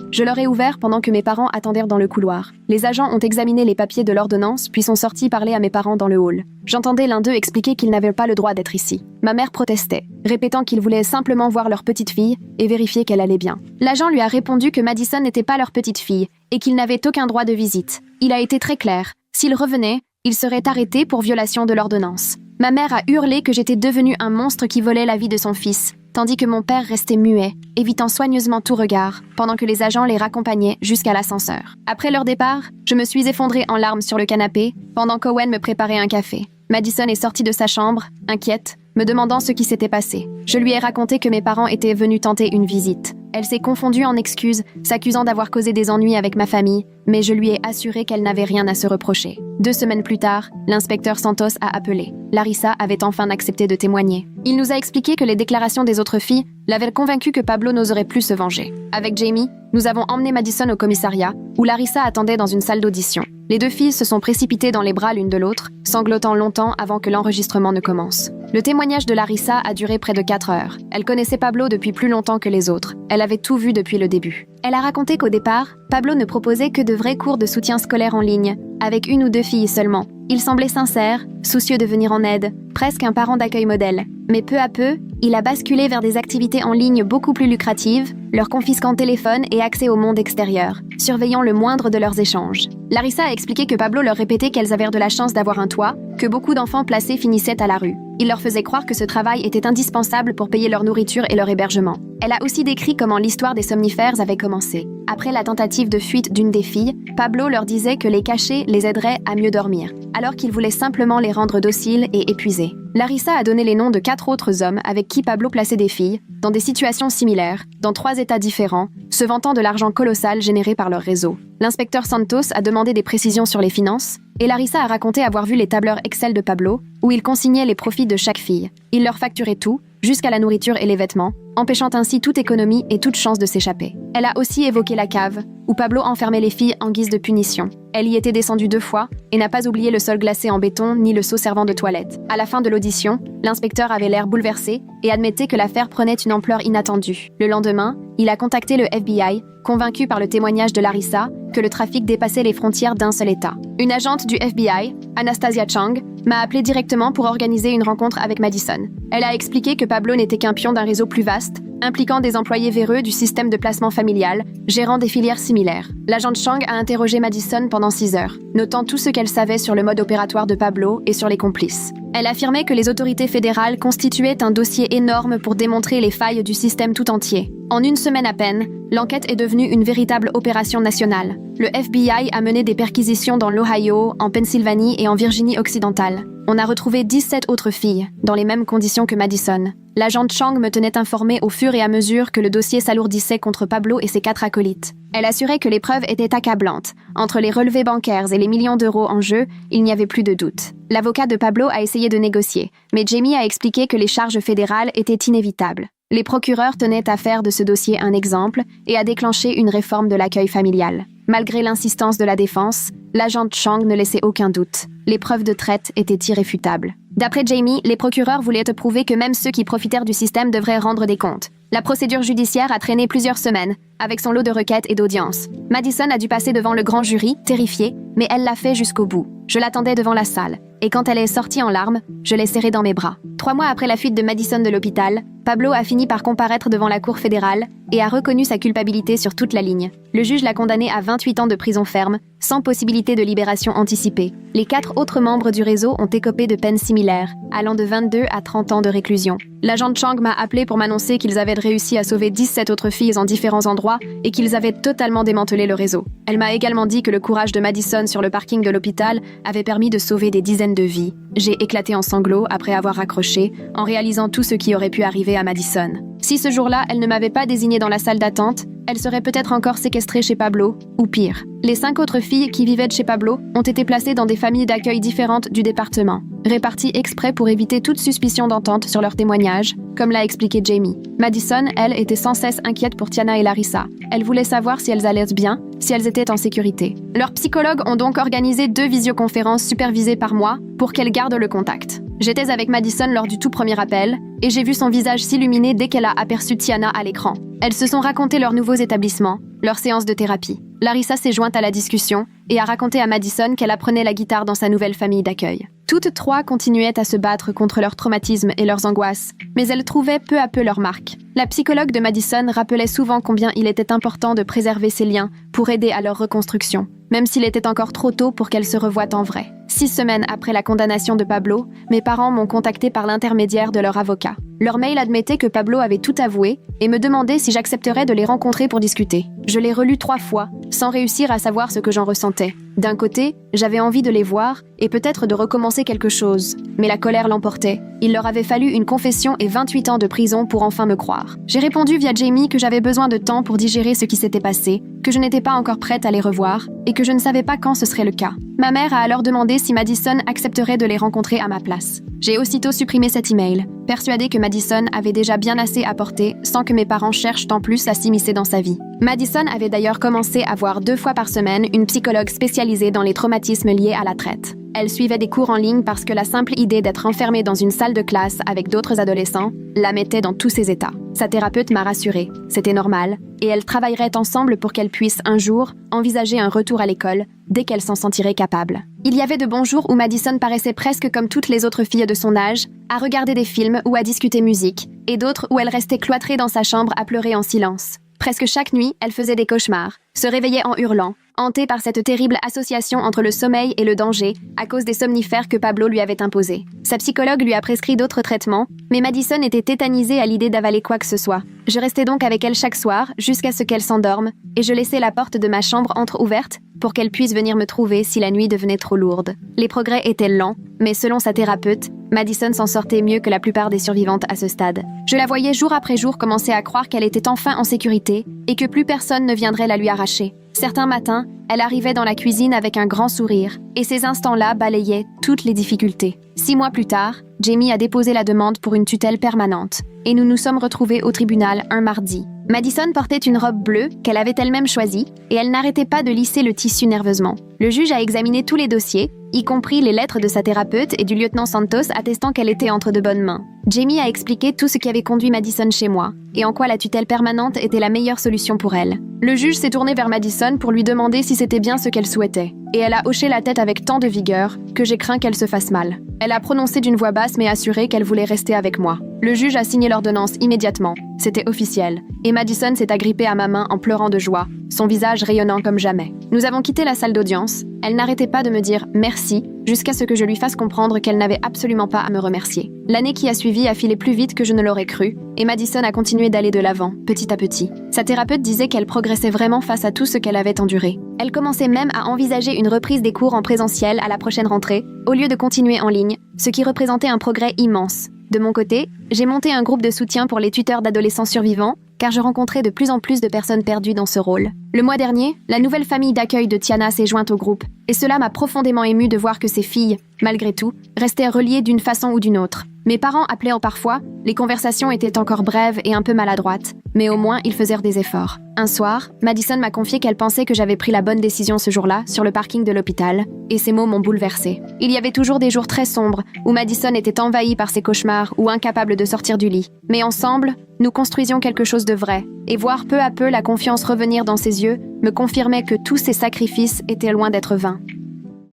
Je leur ai ouvert pendant que mes parents attendirent dans le couloir. Les agents ont examiné les papiers de l'ordonnance, puis sont sortis parler à mes parents dans le hall. J'entendais l'un d'eux expliquer qu'ils n'avaient pas le droit d'être ici. Ma mère protestait, répétant qu'ils voulaient simplement voir leur petite fille et vérifier qu'elle allait bien. L'agent lui a répondu que Madison n'était pas leur petite fille et qu'il n'avait aucun droit de visite. Il a été très clair. S'il revenait, il serait arrêté pour violation de l'ordonnance. Ma mère a hurlé que j'étais devenue un monstre qui volait la vie de son fils, tandis que mon père restait muet, évitant soigneusement tout regard, pendant que les agents les raccompagnaient jusqu'à l'ascenseur. Après leur départ, je me suis effondrée en larmes sur le canapé, pendant qu'Owen me préparait un café. Madison est sortie de sa chambre, inquiète, me demandant ce qui s'était passé. Je lui ai raconté que mes parents étaient venus tenter une visite. Elle s'est confondue en excuses, s'accusant d'avoir causé des ennuis avec ma famille, mais je lui ai assuré qu'elle n'avait rien à se reprocher. 2 semaines plus tard, l'inspecteur Santos a appelé. Larissa avait enfin accepté de témoigner. Il nous a expliqué que les déclarations des autres filles l'avaient convaincu que Pablo n'oserait plus se venger. Avec Jamie, nous avons emmené Madison au commissariat, où Larissa attendait dans une salle d'audition. Les 2 filles se sont précipitées dans les bras l'une de l'autre, sanglotant longtemps avant que l'enregistrement ne commence. Le témoignage de Larissa a duré près de 4 heures. Elle connaissait Pablo depuis plus longtemps que les autres. Elle avait tout vu depuis le début. Elle a raconté qu'au départ, Pablo ne proposait que de vrais cours de soutien scolaire en ligne, avec 1 ou 2 filles seulement. Il semblait sincère, soucieux de venir en aide, presque un parent d'accueil modèle. Mais peu à peu, il a basculé vers des activités en ligne beaucoup plus lucratives, leur confisquant téléphone et accès au monde extérieur, surveillant le moindre de leurs échanges. Larissa a expliqué que Pablo leur répétait qu'elles avaient de la chance d'avoir un toit, que beaucoup d'enfants placés finissaient à la rue. Il leur faisait croire que ce travail était indispensable pour payer leur nourriture et leur hébergement. Elle a aussi décrit comment l'histoire des somnifères avait commencé. Après la tentative de fuite d'une des filles, Pablo leur disait que les cacher les aiderait à mieux dormir, alors qu'il voulait simplement les rendre dociles et épuisés. Larissa a donné les noms de 4 autres hommes avec qui Pablo plaçait des filles, dans des situations similaires, dans 3 états différents, se vantant de l'argent colossal généré par leur réseau. L'inspecteur Santos a demandé des précisions sur les finances, et Larissa a raconté avoir vu les tableurs Excel de Pablo, où il consignait les profits de chaque fille. Il leur facturait tout, jusqu'à la nourriture et les vêtements, empêchant ainsi toute économie et toute chance de s'échapper. Elle a aussi évoqué la cave, où Pablo enfermait les filles en guise de punition. Elle y était descendue 2 fois et n'a pas oublié le sol glacé en béton ni le seau servant de toilette. À la fin de l'audition, l'inspecteur avait l'air bouleversé et admettait que l'affaire prenait une ampleur inattendue. Le lendemain, il a contacté le FBI, convaincu par le témoignage de Larissa que le trafic dépassait les frontières d'un seul État. Une agente du FBI, Anastasia Chang, m'a appelé directement pour organiser une rencontre avec Madison. Elle a expliqué que Pablo n'était qu'un pion d'un réseau plus vaste, impliquant des employés véreux du système de placement familial, gérant des filières similaires. L'agente Chang a interrogé Madison pendant 6 heures, notant tout ce qu'elle savait sur le mode opératoire de Pablo et sur les complices. Elle affirmait que les autorités fédérales constituaient un dossier énorme pour démontrer les failles du système tout entier. En 1 semaine à peine, l'enquête est devenue une véritable opération nationale. Le FBI a mené des perquisitions dans l'Ohio, en Pennsylvanie et en Virginie occidentale. On a retrouvé 17 autres filles, dans les mêmes conditions que Madison. L'agente Chang me tenait informée au fur et à mesure que le dossier s'alourdissait contre Pablo et ses 4 acolytes. Elle assurait que les preuves étaient accablantes. Entre les relevés bancaires et les millions d'euros en jeu, il n'y avait plus de doute. L'avocat de Pablo a essayé de négocier, mais Jamie a expliqué que les charges fédérales étaient inévitables. Les procureurs tenaient à faire de ce dossier un exemple et à déclencher une réforme de l'accueil familial. Malgré l'insistance de la défense, l'agente Chang ne laissait aucun doute. Les preuves de traite étaient irréfutables. D'après Jamie, les procureurs voulaient prouver que même ceux qui profitèrent du système devraient rendre des comptes. La procédure judiciaire a traîné plusieurs semaines, avec son lot de requêtes et d'audiences. Madison a dû passer devant le grand jury, terrifiée, mais elle l'a fait jusqu'au bout. Je l'attendais devant la salle, et quand elle est sortie en larmes, je l'ai serrée dans mes bras. 3 mois après la fuite de Madison de l'hôpital, Pablo a fini par comparaître devant la cour fédérale et a reconnu sa culpabilité sur toute la ligne. Le juge l'a condamné à 28 ans de prison ferme, sans possibilité de libération anticipée. Les 4 autres membres du réseau ont écopé de peines similaires, allant de 22 à 30 ans de réclusion. L'agent Chang m'a appelé pour m'annoncer qu'ils avaient réussi à sauver 17 autres filles en différents endroits et qu'ils avaient totalement démantelé le réseau. Elle m'a également dit que le courage de Madison sur le parking de l'hôpital avait permis de sauver des dizaines de vies. J'ai éclaté en sanglots après avoir raccroché, en réalisant tout ce qui aurait pu arriver à Madison. Si ce jour-là, elle ne m'avait pas désignée dans la salle d'attente, elle serait peut-être encore séquestrée chez Pablo, ou pire. Les 5 autres filles qui vivaient chez Pablo ont été placées dans des familles d'accueil différentes du département, réparties exprès pour éviter toute suspicion d'entente sur leurs témoignages, comme l'a expliqué Jamie. Madison, elle, était sans cesse inquiète pour Tiana et Larissa. Elle voulait savoir si elles allaient bien, si elles étaient en sécurité. Leurs psychologues ont donc organisé 2 visioconférences supervisées par moi pour qu'elles gardent le contact. J'étais avec Madison lors du tout premier appel, et j'ai vu son visage s'illuminer dès qu'elle a aperçu Tiana à l'écran. Elles se sont racontées leurs nouveaux établissements, leurs séances de thérapie. Larissa s'est jointe à la discussion et a raconté à Madison qu'elle apprenait la guitare dans sa nouvelle famille d'accueil. Toutes 3 continuaient à se battre contre leurs traumatismes et leurs angoisses, mais elles trouvaient peu à peu leur marque. La psychologue de Madison rappelait souvent combien il était important de préserver ces liens pour aider à leur reconstruction, même s'il était encore trop tôt pour qu'elles se revoient en vrai. 6 semaines après la condamnation de Pablo, mes parents m'ont contacté par l'intermédiaire de leur avocat. Leur mail admettait que Pablo avait tout avoué et me demandait si j'accepterais de les rencontrer pour discuter. Je l'ai relu 3 fois, sans réussir à savoir ce que j'en ressentais. D'un côté, j'avais envie de les voir et peut-être de recommencer quelque chose, mais la colère l'emportait. Il leur avait fallu une confession et 28 ans de prison pour enfin me croire. J'ai répondu via Jamie que j'avais besoin de temps pour digérer ce qui s'était passé, que je n'étais pas encore prête à les revoir et que je ne savais pas quand ce serait le cas. Ma mère a alors demandé si Madison accepterait de les rencontrer à ma place. J'ai aussitôt supprimé cet email, persuadée que Madison avait déjà bien assez apporté sans que mes parents cherchent en plus à s'immiscer dans sa vie. Madison avait d'ailleurs commencé à voir 2 fois par semaine une psychologue spécialisée dans les traumatismes liés à la traite. Elle suivait des cours en ligne parce que la simple idée d'être enfermée dans une salle de classe avec d'autres adolescents la mettait dans tous ses états. Sa thérapeute m'a rassurée, c'était normal, et elles travailleraient ensemble pour qu'elle puisse un jour envisager un retour à l'école dès qu'elle s'en sentirait capable. Il y avait de bons jours où Madison paraissait presque comme toutes les autres filles de son âge, à regarder des films ou à discuter musique, et d'autres où elle restait cloîtrée dans sa chambre à pleurer en silence. Presque chaque nuit, elle faisait des cauchemars, se réveillait en hurlant, hantée par cette terrible association entre le sommeil et le danger à cause des somnifères que Pablo lui avait imposés. Sa psychologue lui a prescrit d'autres traitements, mais Madison était tétanisée à l'idée d'avaler quoi que ce soit. Je restais donc avec elle chaque soir, jusqu'à ce qu'elle s'endorme, et je laissais la porte de ma chambre entr'ouverte pour qu'elle puisse venir me trouver si la nuit devenait trop lourde. Les progrès étaient lents, mais selon sa thérapeute, Madison s'en sortait mieux que la plupart des survivantes à ce stade. Je la voyais jour après jour commencer à croire qu'elle était enfin en sécurité et que plus personne ne viendrait la lui arracher. Certains matins, elle arrivait dans la cuisine avec un grand sourire, et ces instants-là balayaient toutes les difficultés. 6 mois plus tard, Jamie a déposé la demande pour une tutelle permanente, et nous nous sommes retrouvés au tribunal un mardi. Madison portait une robe bleue qu'elle avait elle-même choisie, et elle n'arrêtait pas de lisser le tissu nerveusement. Le juge a examiné tous les dossiers, y compris les lettres de sa thérapeute et du lieutenant Santos attestant qu'elle était entre de bonnes mains. Jamie a expliqué tout ce qui avait conduit Madison chez moi, et en quoi la tutelle permanente était la meilleure solution pour elle. Le juge s'est tourné vers Madison pour lui demander si c'était bien ce qu'elle souhaitait, et elle a hoché la tête avec tant de vigueur que j'ai craint qu'elle se fasse mal. Elle a prononcé d'une voix basse mais assurée qu'elle voulait rester avec moi. Le juge a signé l'ordonnance immédiatement. C'était officiel, et Madison s'est agrippée à ma main en pleurant de joie, son visage rayonnant comme jamais. Nous avons quitté la salle d'audience. Elle n'arrêtait pas de me dire « merci » jusqu'à ce que je lui fasse comprendre qu'elle n'avait absolument pas à me remercier. L'année qui a suivi a filé plus vite que je ne l'aurais cru, et Madison a continué d'aller de l'avant, petit à petit. Sa thérapeute disait qu'elle progressait vraiment face à tout ce qu'elle avait enduré. Elle commençait même à envisager une reprise des cours en présentiel à la prochaine rentrée, au lieu de continuer en ligne, ce qui représentait un progrès immense. De mon côté, j'ai monté un groupe de soutien pour les tuteurs d'adolescents survivants, car je rencontrais de plus en plus de personnes perdues dans ce rôle. Le mois dernier, la nouvelle famille d'accueil de Tiana s'est jointe au groupe, et cela m'a profondément émue de voir que ces filles, malgré tout, restaient reliées d'une façon ou d'une autre. Mes parents appelaient parfois, les conversations étaient encore brèves et un peu maladroites, mais au moins ils faisaient des efforts. Un soir, Madison m'a confié qu'elle pensait que j'avais pris la bonne décision ce jour-là, sur le parking de l'hôpital, et ces mots m'ont bouleversée. Il y avait toujours des jours très sombres, où Madison était envahie par ses cauchemars ou incapable de sortir du lit. Mais ensemble, nous construisions quelque chose de vrai, et voir peu à peu la confiance revenir dans ses yeux me confirmait que tous ces sacrifices étaient loin d'être vains.